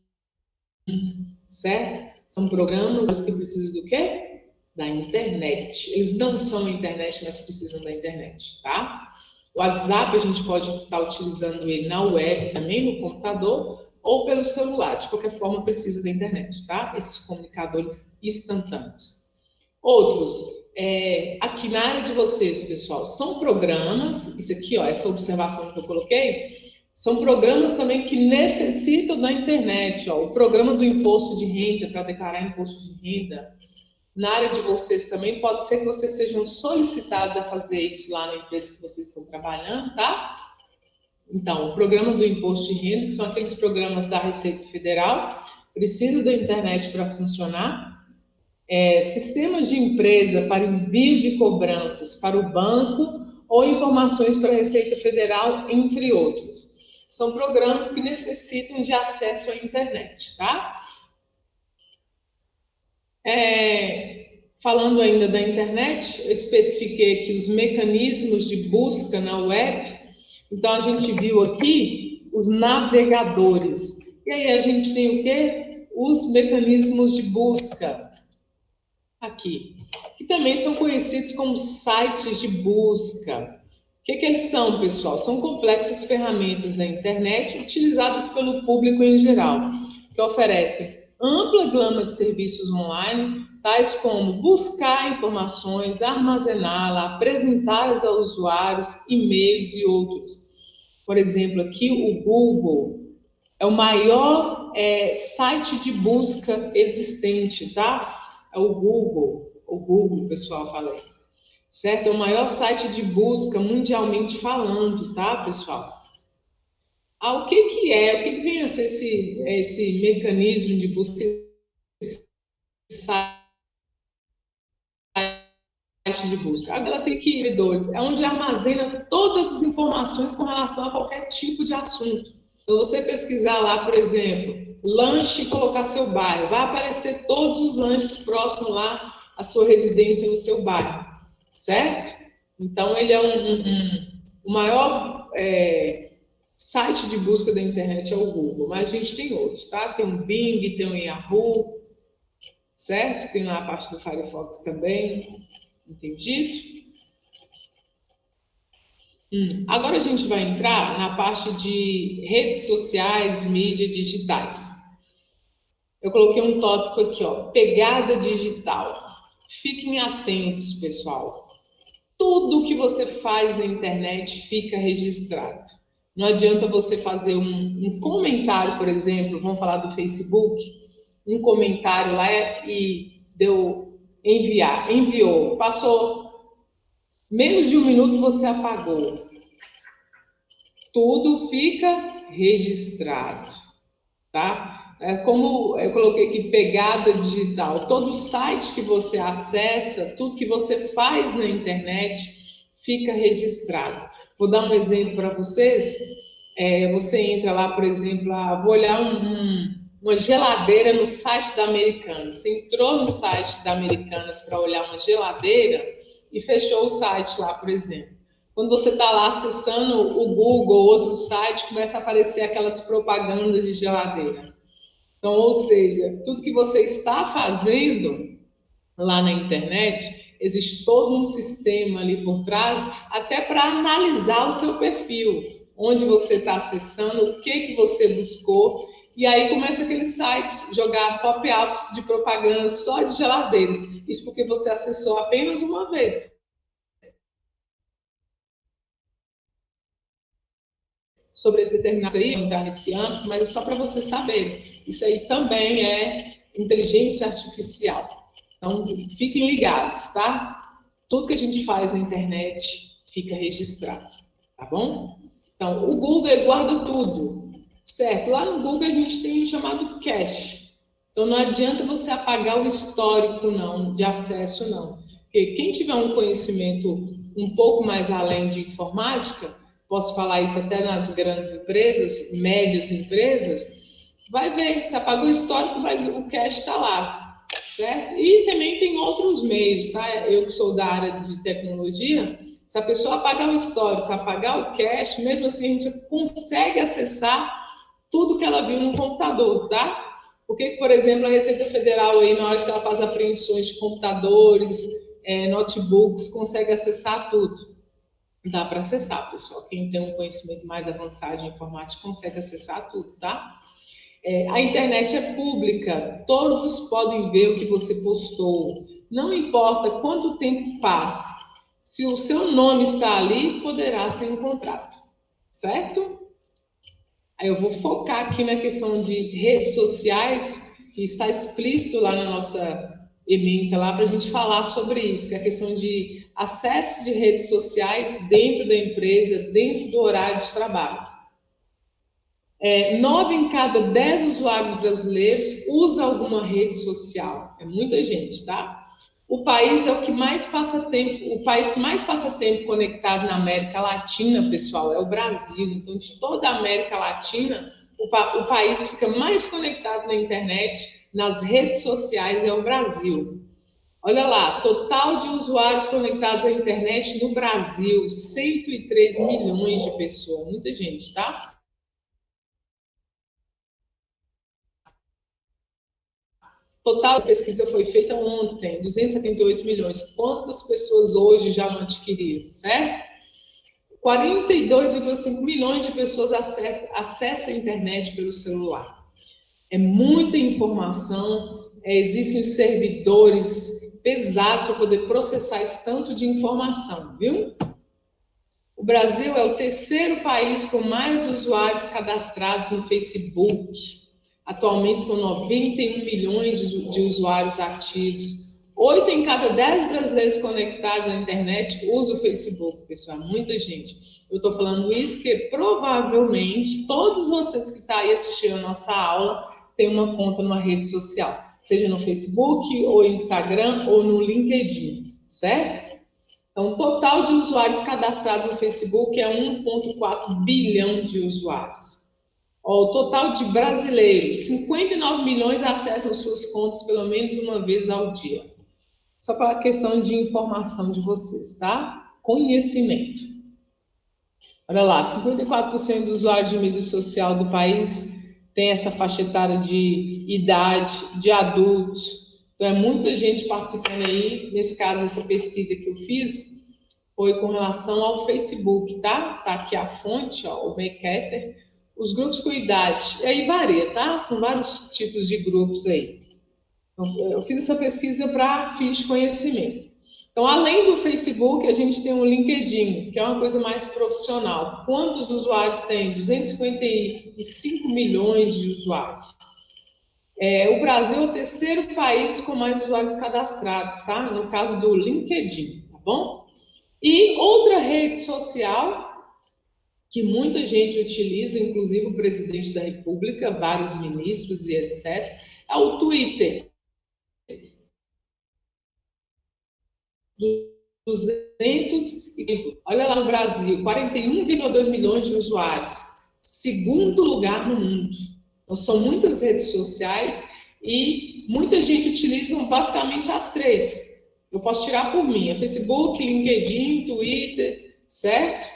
certo? São programas que precisam do quê? Da internet. Eles não são a internet, mas precisam da internet, tá? O WhatsApp a gente pode estar utilizando ele na web também, no computador, ou pelo celular. De qualquer forma, precisa da internet, tá? Esses comunicadores instantâneos. Outros, aqui na área de vocês, pessoal, são programas, isso aqui, ó, essa observação que eu coloquei, são programas também que necessitam da internet, ó, o programa do imposto de renda, para declarar imposto de renda. Na área de vocês também, pode ser que vocês sejam solicitados a fazer isso lá na empresa que vocês estão trabalhando, tá? Então, o programa do imposto de renda, que são aqueles programas da Receita Federal, precisa da internet para funcionar. Sistemas de empresa para envio de cobranças para o banco ou informações para a Receita Federal, entre outros. São programas que necessitam de acesso à internet, tá? Falando ainda da internet, eu especifiquei aqui os mecanismos de busca na web. Então, a gente viu aqui os navegadores. E aí a gente tem o quê? Os mecanismos de busca. Aqui, que também são conhecidos como sites de busca. O que eles são, pessoal? São complexas ferramentas da internet utilizadas pelo público em geral, que oferecem ampla gama de serviços online, tais como buscar informações, armazená-las, apresentá-las a usuários, e-mails e outros. Por exemplo, aqui o Google é o maior site de busca existente, tá? É o Google, pessoal, falei. Certo? É o maior site de busca mundialmente falando, tá, pessoal? O que vem a ser esse mecanismo de busca, esse site de busca? Ela tem que servidores, é onde armazena todas as informações com relação a qualquer tipo de assunto. Então, você pesquisar lá, por exemplo, lanche e colocar seu bairro, vai aparecer todos os lanches próximos lá à sua residência no seu bairro, certo? Então, ele é o maior site de busca da internet é o Google, mas a gente tem outros, tá? Tem o Bing, tem o Yahoo, certo? Tem lá a parte do Firefox também, entendido? Agora a gente vai entrar na parte de redes sociais, mídias digitais. Eu coloquei um tópico aqui, ó, pegada digital. Fiquem atentos, pessoal. Tudo que você faz na internet fica registrado. Não adianta você fazer um comentário, por exemplo, vamos falar do Facebook, um comentário lá e enviou, passou menos de um minuto, você apagou. Tudo fica registrado, tá? Como eu coloquei aqui, pegada digital. Todo site que você acessa, tudo que você faz na internet fica registrado. Vou dar um exemplo para vocês. Você entra lá, por exemplo, vou olhar uma geladeira no site da Americanas. Você entrou no site da Americanas para olhar uma geladeira e fechou o site lá, por exemplo. Quando você está lá acessando o Google ou outro site, começa a aparecer aquelas propagandas de geladeira. Então, ou seja, tudo que você está fazendo lá na internet, existe todo um sistema ali por trás, até para analisar o seu perfil, onde você está acessando, o que você buscou, e aí começa aqueles sites jogar pop-ups de propaganda só de geladeiras. Isso porque você acessou apenas uma vez. Sobre esse determinado aí, entrar nesse âmbito, mas é só para você saber. Isso aí também é inteligência artificial. Então, fiquem ligados, tá? Tudo que a gente faz na internet fica registrado, tá bom? Então, o Google guarda tudo, certo? Lá no Google a gente tem o chamado cache. Então, não adianta você apagar o histórico, não, de acesso, não. Porque quem tiver um conhecimento um pouco mais além de informática, posso falar isso até nas grandes empresas, médias empresas, vai ver, se apagou o histórico, mas o cache está lá, certo? E também tem outros meios, tá? Eu que sou da área de tecnologia, se a pessoa apagar o histórico, apagar o cache, mesmo assim a gente consegue acessar tudo que ela viu no computador, tá? Porque, por exemplo, a Receita Federal, aí, na hora que ela faz apreensões de computadores, notebooks, consegue acessar tudo. Dá para acessar, pessoal. Quem tem um conhecimento mais avançado de informática consegue acessar tudo, tá? A internet é pública, todos podem ver o que você postou. Não importa quanto tempo passe, se o seu nome está ali, poderá ser encontrado, certo? Aí eu vou focar aqui na questão de redes sociais, que está explícito lá na nossa ementa lá para a gente falar sobre isso, que é a questão de acesso de redes sociais dentro da empresa, dentro do horário de trabalho. 9 em cada 10 usuários brasileiros usa alguma rede social. É muita gente, tá? O país é o que mais passa tempo, o país que mais passa tempo conectado na América Latina, pessoal, é o Brasil. Então, de toda a América Latina, o país que fica mais conectado na internet, nas redes sociais, é o Brasil. Olha lá, total de usuários conectados à internet no Brasil, 103 milhões de pessoas. Muita gente, tá? Total pesquisa foi feita ontem, 278 milhões. Quantas pessoas hoje já não adquiriram, certo? 42,5 milhões de pessoas acessam a internet pelo celular. É muita informação, existem servidores pesados para poder processar esse tanto de informação, viu? O Brasil é o terceiro país com mais usuários cadastrados no Facebook. Atualmente são 91 milhões de usuários ativos. 8 em cada 10 brasileiros conectados na internet usam o Facebook, pessoal. Muita gente. Eu estou falando isso porque provavelmente todos vocês que estão aí assistindo a nossa aula têm uma conta numa rede social, seja no Facebook, ou Instagram, ou no LinkedIn, certo? Então, o total de usuários cadastrados no Facebook é 1,4 bilhão de usuários. O total de brasileiros, 59 milhões acessam suas contas pelo menos uma vez ao dia. Só para a questão de informação de vocês, tá? conhecimento. Olha lá, 54% dos usuários de mídia social do país tem essa faixa etária de idade, de adultos. Então, é muita gente participando aí. Nesse caso, essa pesquisa que eu fiz foi com relação ao Facebook, tá? Tá aqui a fonte, ó, o Mercator. Os grupos com idade, e aí varia, tá? São vários tipos de grupos aí. Então, eu fiz essa pesquisa para fins de conhecimento. Então, além do Facebook, a gente tem o LinkedIn, que é uma coisa mais profissional. Quantos usuários tem? 255 milhões de usuários. O Brasil é o terceiro país com mais usuários cadastrados, tá? No caso do LinkedIn, tá bom? E outra rede social que muita gente utiliza, inclusive o presidente da República, vários ministros e etc., é o Twitter. 200 olha lá no Brasil, 41,2 milhões de usuários, segundo lugar no mundo. Então, são muitas redes sociais e muita gente utiliza basicamente as três. Eu posso tirar por mim, Facebook, LinkedIn, Twitter, certo?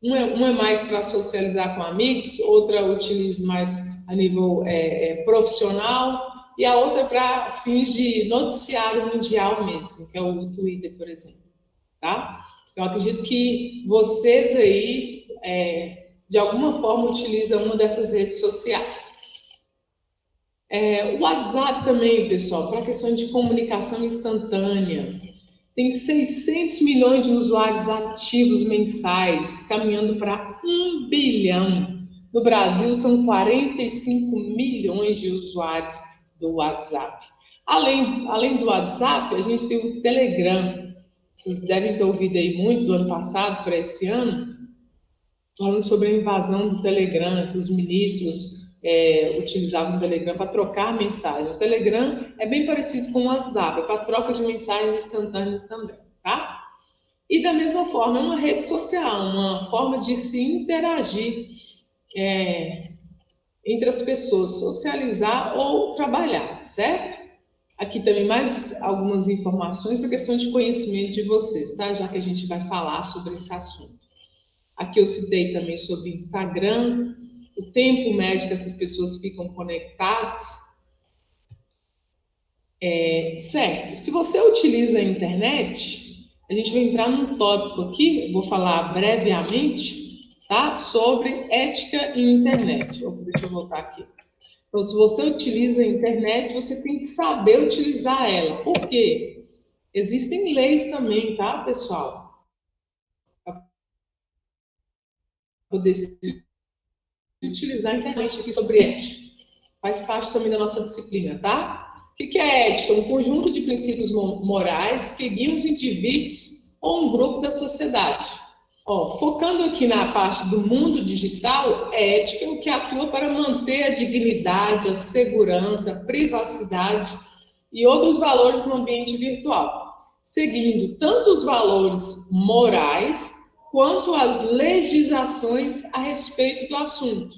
Uma é mais para socializar com amigos, outra eu utilizo mais a nível profissional, e a outra para fins de noticiário mundial mesmo, que é o Twitter, por exemplo. Tá? Eu acredito que vocês aí, de alguma forma, utilizam uma dessas redes sociais. O WhatsApp também, pessoal, para a questão de comunicação instantânea. Tem 600 milhões de usuários ativos mensais, caminhando para 1 bilhão. No Brasil, são 45 milhões de usuários do WhatsApp. Além do WhatsApp, a gente tem o Telegram. Vocês devem ter ouvido aí muito do ano passado para esse ano, falando sobre a invasão do Telegram, que os ministros utilizavam o Telegram para trocar mensagens. O Telegram é bem parecido com o WhatsApp, é para troca de mensagens instantâneas também, tá? E da mesma forma, é uma rede social, uma forma de se interagir entre as pessoas, socializar ou trabalhar, certo? Aqui também mais algumas informações para questão de conhecimento de vocês, tá? Já que a gente vai falar sobre esse assunto. Aqui eu citei também sobre Instagram, o tempo médio que essas pessoas ficam conectadas. Certo, se você utiliza a internet, a gente vai entrar num tópico aqui, eu vou falar brevemente, tá? Sobre ética em internet. Deixa eu voltar aqui. Então, se você utiliza a internet, você tem que saber utilizar ela. Por quê? Existem leis também, tá, pessoal? Para poder utilizar a internet aqui sobre ética. Faz parte também da nossa disciplina, tá? O que é ética? Um conjunto de princípios morais que guiam os indivíduos ou um grupo da sociedade. Focando aqui na parte do mundo digital, ética é o que atua para manter a dignidade, a segurança, a privacidade e outros valores no ambiente virtual, seguindo tanto os valores morais quanto as legislações a respeito do assunto.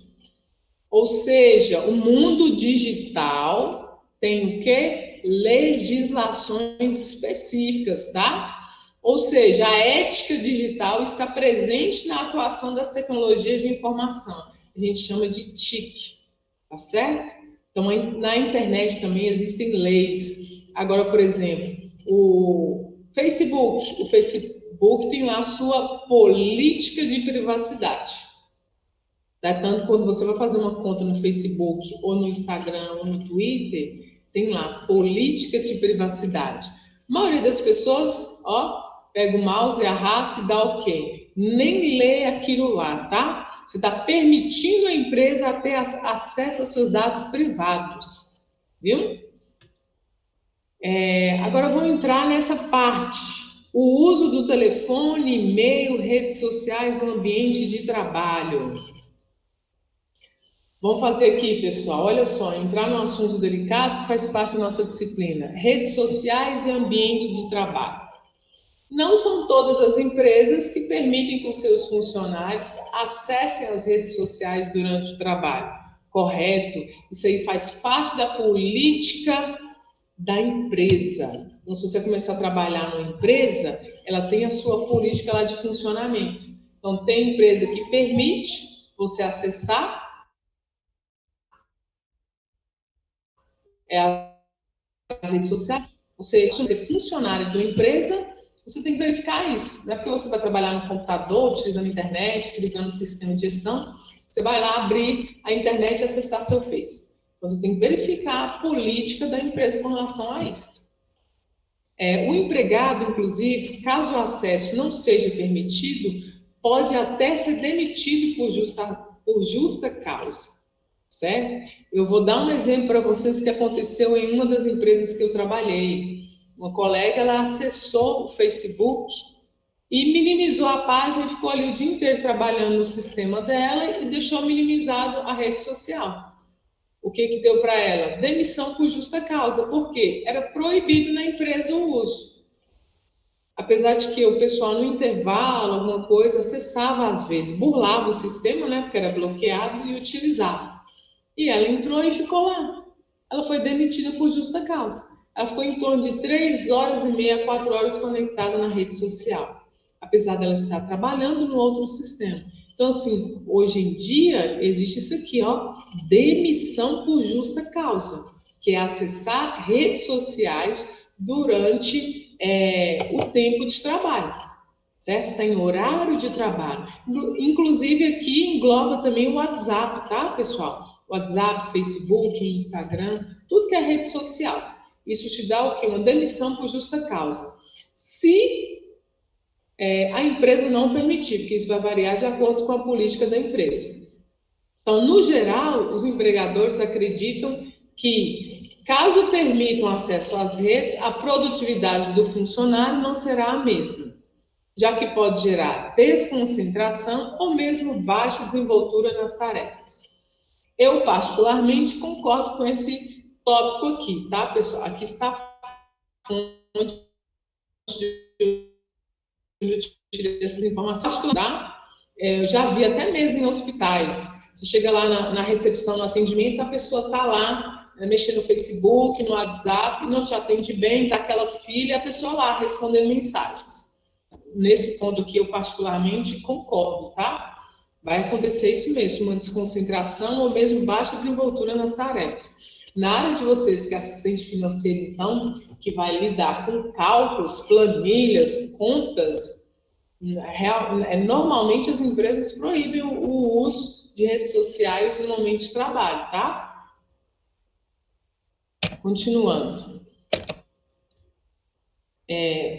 Ou seja, o mundo digital tem o quê? Legislações específicas, tá? Ou seja, a ética digital está presente na atuação das tecnologias de informação. A gente chama de TIC, tá certo? Então, na internet também existem leis. Agora, por exemplo, o Facebook tem lá a sua política de privacidade. Tanto quando você vai fazer uma conta no Facebook, ou no Instagram, ou no Twitter, tem lá política de privacidade. A maioria das pessoas, pega o mouse, arrasta e dá OK. Nem lê aquilo lá, tá? Você está permitindo a empresa a ter acesso aos seus dados privados, viu? Agora vamos entrar nessa parte. O uso do telefone, e-mail, redes sociais no ambiente de trabalho. Vamos fazer aqui, pessoal, olha só, entrar num assunto delicado que faz parte da nossa disciplina. Redes sociais e ambiente de trabalho. Não são todas as empresas que permitem que os seus funcionários acessem as redes sociais durante o trabalho. Correto? Isso aí faz parte da política da empresa. Então, se você começar a trabalhar numa empresa, ela tem a sua política lá de funcionamento. Então, tem empresa que permite você acessar as redes sociais. Você é funcionário de uma empresa, você tem que verificar isso. Não é porque você vai trabalhar no computador, utilizando a internet, utilizando o sistema de gestão, você vai lá abrir a internet e acessar seu Face. Então, você tem que verificar a política da empresa com relação a isso. O empregado, inclusive, caso o acesso não seja permitido, pode até ser demitido por justa causa, certo? Eu vou dar um exemplo para vocês que aconteceu em uma das empresas que eu trabalhei. Uma colega, ela acessou o Facebook e minimizou a página, ficou ali o dia inteiro trabalhando no sistema dela e deixou minimizado a rede social. O que deu para ela? Demissão por justa causa. Por quê? Era proibido na empresa o uso. Apesar de que o pessoal no intervalo, alguma coisa, acessava às vezes, burlava o sistema, né? Porque era bloqueado e utilizava. E ela entrou e ficou lá. Ela foi demitida por justa causa. Ela ficou em torno de 3 horas e meia, 4 horas conectada na rede social. Apesar dela estar trabalhando no outro sistema. Então, assim, hoje em dia, existe isso aqui, ó, demissão por justa causa, que é acessar redes sociais durante o tempo de trabalho, certo? Você está em horário de trabalho. Inclusive, aqui engloba também o WhatsApp, tá, pessoal? WhatsApp, Facebook, Instagram, tudo que é rede social. Isso te dá o quê? Uma demissão por justa causa. Se a empresa não permitir, porque isso vai variar de acordo com a política da empresa. Então, no geral, os empregadores acreditam que, caso permitam acesso às redes, a produtividade do funcionário não será a mesma, já que pode gerar desconcentração ou mesmo baixa desenvoltura nas tarefas. Eu, particularmente, concordo com esse tópico aqui, tá, pessoal? Aqui está a fonte essas informações que eu eu já vi até mesmo em hospitais. Você chega lá na recepção, no atendimento, a pessoa está lá mexendo no Facebook, no WhatsApp, não te atende bem, está aquela fila, e a pessoa lá respondendo mensagens. Nesse ponto aqui, eu particularmente concordo, tá? Vai acontecer isso mesmo, uma desconcentração ou mesmo baixa desenvoltura nas tarefas. Na área de vocês, que é assistente financeiro, então, que vai lidar com cálculos, planilhas, contas, normalmente as empresas proíbem o uso de redes sociais no momento de trabalho, tá? Continuando.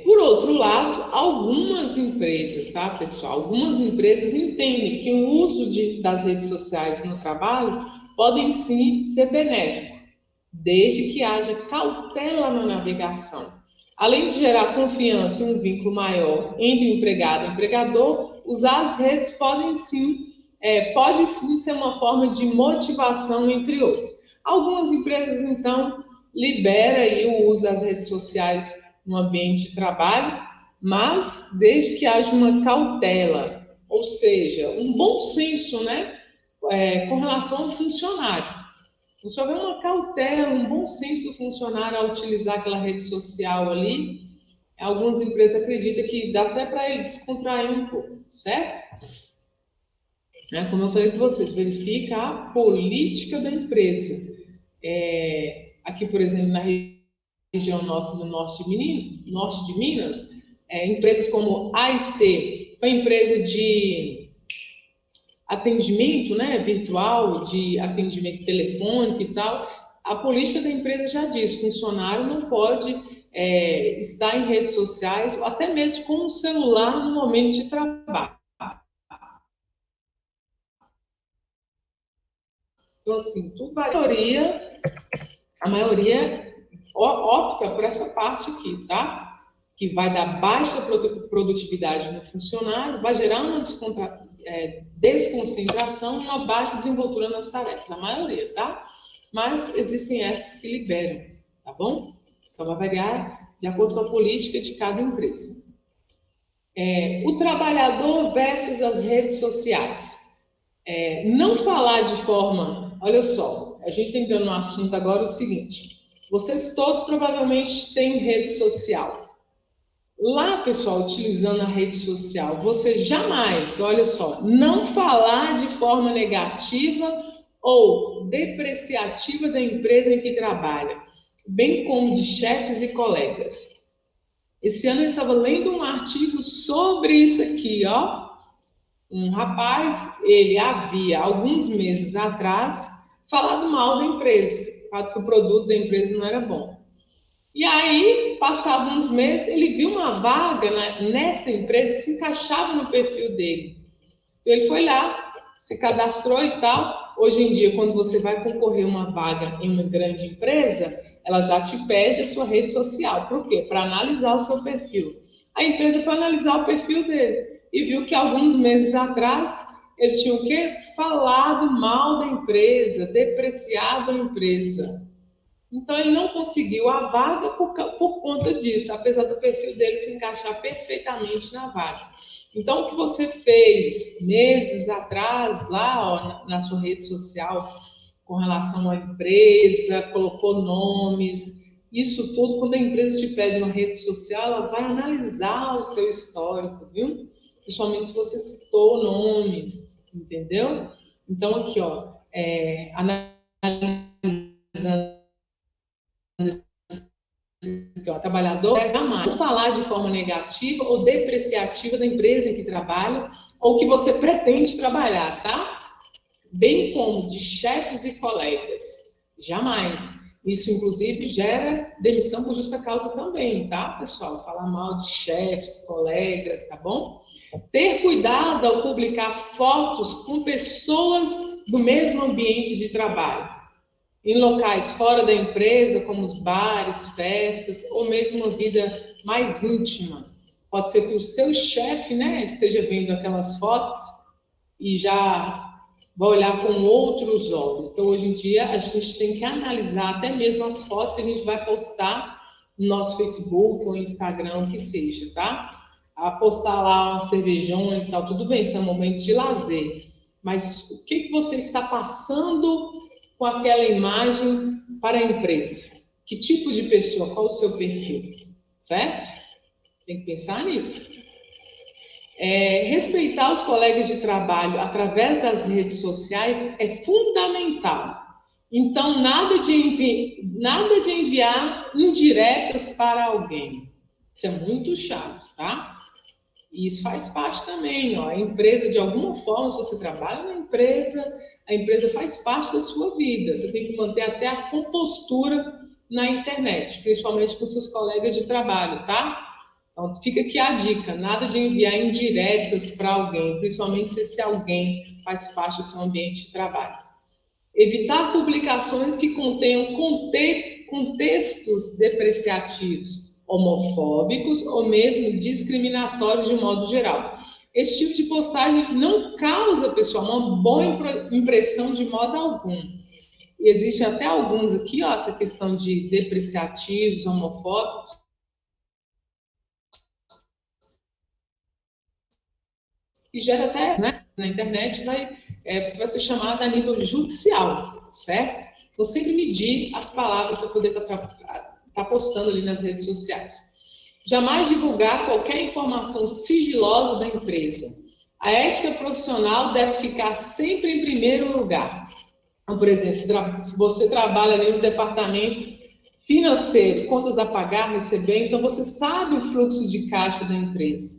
Por outro lado, algumas empresas, tá, pessoal? Algumas empresas entendem que o uso das redes sociais no trabalho podem sim ser benéfico, desde que haja cautela na navegação. Além de gerar confiança e um vínculo maior entre o empregado e o empregador, usar as redes pode sim ser uma forma de motivação, entre outros. Algumas empresas, então, liberam aí o uso das redes sociais no ambiente de trabalho, mas desde que haja uma cautela, ou seja, um bom senso, né, com relação ao funcionário. Se houver uma cautela, um bom senso do funcionário ao utilizar aquela rede social ali, algumas empresas acreditam que dá até para ele descontrair um pouco, certo? Como eu falei com vocês, verifica a política da empresa. Aqui, por exemplo, na região nossa do norte de Minas, empresas como AIC, uma empresa de atendimento, né, virtual, de atendimento telefônico e tal, a política da empresa já diz, o funcionário não pode estar em redes sociais, ou até mesmo com o celular no momento de trabalho. Então, assim, a maioria opta por essa parte aqui, tá? Que vai dar baixa produtividade no funcionário, vai gerar uma desconcentração e uma baixa desenvoltura nas tarefas, a maioria, tá? Mas existem essas que liberam, tá bom? Então, vai variar de acordo com a política de cada empresa. O trabalhador versus as redes sociais. Não falar de forma... Olha só, a gente está entrando no assunto agora o seguinte. Vocês todos provavelmente têm rede social. Lá, pessoal, utilizando a rede social, você jamais, olha só, não falar de forma negativa ou depreciativa da empresa em que trabalha, bem como de chefes e colegas. Esse ano eu estava lendo um artigo sobre isso aqui, ó. Um rapaz, ele havia, alguns meses atrás, falado mal da empresa, falado que o produto da empresa não era bom. E aí, passados uns meses, ele viu uma vaga nessa empresa que se encaixava no perfil dele. Então, ele foi lá, se cadastrou e tal. Hoje em dia, quando você vai concorrer uma vaga em uma grande empresa, ela já te pede a sua rede social. Por quê? Para analisar o seu perfil. A empresa foi analisar o perfil dele e viu que alguns meses atrás ele tinha o quê? Falado mal da empresa, depreciado a empresa. Então, ele não conseguiu a vaga por conta disso, apesar do perfil dele se encaixar perfeitamente na vaga. Então, o que você fez meses atrás, lá ó, na sua rede social, com relação à empresa, colocou nomes, isso tudo, quando a empresa te pede uma rede social, ela vai analisar o seu histórico, viu? Principalmente se você citou nomes, entendeu? Então, aqui, ó, analisando que o trabalhador deve jamais falar de forma negativa ou depreciativa da empresa em que trabalha ou que você pretende trabalhar, tá? Bem como de chefes e colegas. Jamais. Isso, inclusive, gera demissão por justa causa também, tá, pessoal? Falar mal de chefes, colegas, tá bom? Ter cuidado ao publicar fotos com pessoas do mesmo ambiente de trabalho. Em locais fora da empresa, como os bares, festas, ou mesmo uma vida mais íntima. Pode ser que o seu chefe, né, esteja vendo aquelas fotos e já vai olhar com outros olhos. Então, hoje em dia, a gente tem que analisar até mesmo as fotos que a gente vai postar no nosso Facebook ou Instagram, o que seja, tá? A postar lá uma cervejona e tal, tudo bem, está no momento de lazer. Mas o que você está passando com aquela imagem para a empresa? Que tipo de pessoa? Qual o seu perfil? Certo? Tem que pensar nisso. Respeitar os colegas de trabalho através das redes sociais é fundamental. Então, nada de enviar indiretas para alguém. Isso é muito chato, tá? E isso faz parte também, ó. A empresa, de alguma forma, se você trabalha na empresa, a empresa faz parte da sua vida. Você tem que manter até a compostura na internet, principalmente com seus colegas de trabalho, tá? Então, fica aqui a dica, nada de enviar indiretas para alguém, principalmente se esse alguém faz parte do seu ambiente de trabalho. Evitar publicações que contenham contextos depreciativos, homofóbicos ou mesmo discriminatórios de modo geral. Esse tipo de postagem não causa, pessoal, uma boa impressão de modo algum. E existem até alguns aqui, ó, essa questão de depreciativos, homofóbicos, e gera até, né, na internet, você vai ser chamado a nível judicial, certo? Então, sempre medir as palavras para poder estar postando ali nas redes sociais. Jamais divulgar qualquer informação sigilosa da empresa. A ética profissional deve ficar sempre em primeiro lugar. Então, por exemplo, se você trabalha ali no departamento financeiro, contas a pagar, receber, então você sabe o fluxo de caixa da empresa.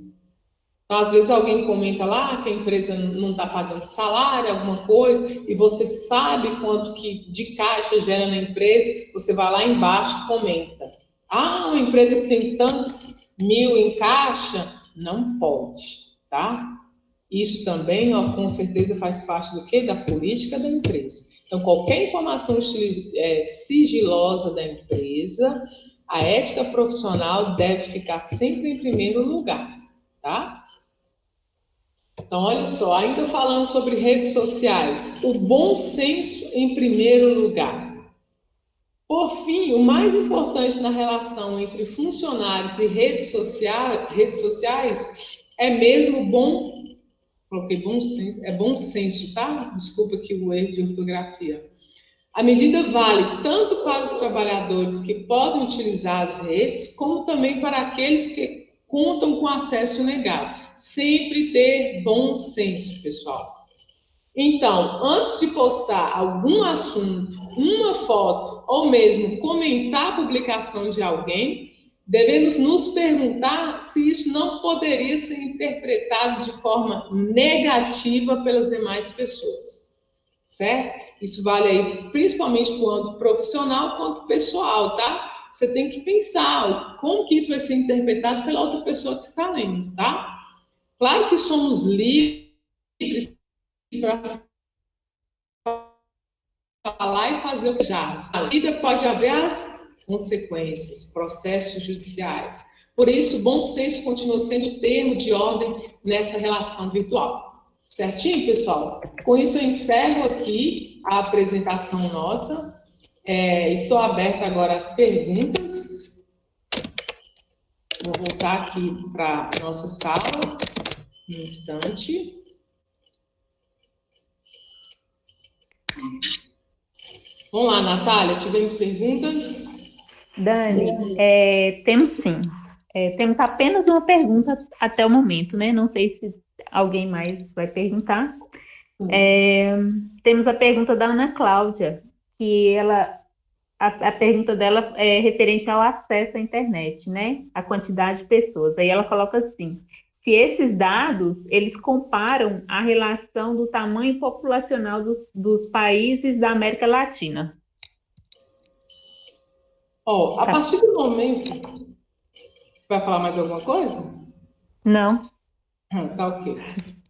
Então, às vezes alguém comenta lá que a empresa não está pagando salário, alguma coisa, e você sabe quanto que de caixa gera na empresa, você vai lá embaixo e comenta. Ah, uma empresa que tem tantos mil em caixa, não pode, tá? Isso também, ó, com certeza, faz parte do quê? Da política da empresa. Então, qualquer informação sigilosa da empresa, a ética profissional deve ficar sempre em primeiro lugar, tá? Então, olha só, ainda falando sobre redes sociais, o bom senso em primeiro lugar. Por fim, o mais importante na relação entre funcionários e redes sociais é mesmo coloquei bom senso, é bom senso, tá? Desculpa aqui o erro de ortografia. A medida vale tanto para os trabalhadores que podem utilizar as redes, como também para aqueles contam com acesso negado. Sempre ter bom senso, pessoal. Então, antes de postar algum assunto, uma foto ou mesmo comentar a publicação de alguém, devemos nos perguntar se isso não poderia ser interpretado de forma negativa pelas demais pessoas, certo? Isso vale aí principalmente para o âmbito profissional quanto pessoal, tá? Você tem que pensar como que isso vai ser interpretado pela outra pessoa que está lendo, tá? Claro que somos livres para falar e fazer o que já. A vida pode haver as consequências, processos judiciais. Por isso, bom senso continua sendo o termo de ordem nessa relação virtual. Certinho, pessoal? Com isso, eu encerro aqui a apresentação nossa. Estou aberta agora às perguntas. Vou voltar aqui para a nossa sala, um instante. Vamos lá, Natália, tivemos perguntas? Dani, temos sim. Temos apenas uma pergunta até o momento, né? Não sei se alguém mais vai perguntar. Temos a pergunta da Ana Cláudia, que a pergunta dela é referente ao acesso à internet, né? A quantidade de pessoas. Aí ela coloca assim: se esses dados, eles comparam a relação do tamanho populacional dos países da América Latina. A partir do momento... Você vai falar mais alguma coisa? Não. Tá ok.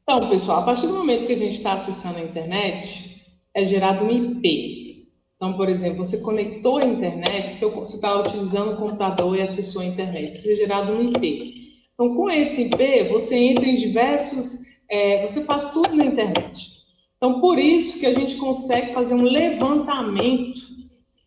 Então, pessoal, a partir do momento que a gente está acessando a internet, é gerado um IP. Então, por exemplo, você conectou a internet, você está utilizando o computador e acessou a internet, isso é gerado um IP. Então, com esse IP, você entra em você faz tudo na internet. Então, por isso que a gente consegue fazer um levantamento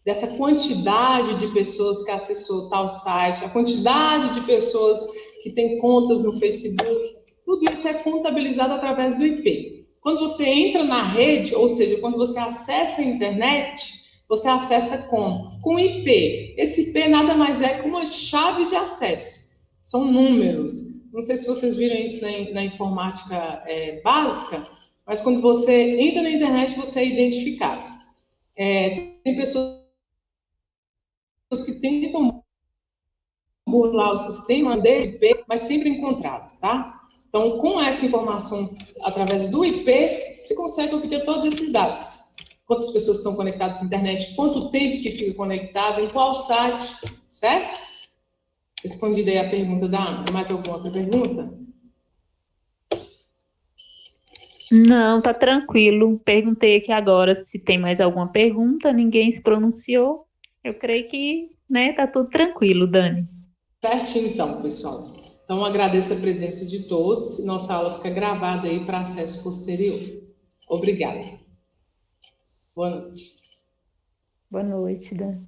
dessa quantidade de pessoas que acessou tal site, a quantidade de pessoas que têm contas no Facebook, tudo isso é contabilizado através do IP. Quando você entra na rede, ou seja, quando você acessa a internet, você acessa com IP. Esse IP nada mais é que uma chave de acesso. São números. Não sei se vocês viram isso na informática básica, mas quando você entra na internet, você é identificado. Tem pessoas que tentam burlar o sistema DSP, mas sempre encontrado, tá? Então, com essa informação, através do IP, você consegue obter todos esses dados. Quantas pessoas estão conectadas à internet, quanto tempo que fica conectado, em qual site, certo? Respondi aí a pergunta da Ana. Mais alguma outra pergunta? Não, tá tranquilo. Perguntei aqui agora se tem mais alguma pergunta, ninguém se pronunciou. Eu creio que, né, tá tudo tranquilo, Dani. Certinho, então, pessoal. Então, agradeço a presença de todos. Nossa aula fica gravada aí para acesso posterior. Obrigada. Boa noite. Boa noite, Dani.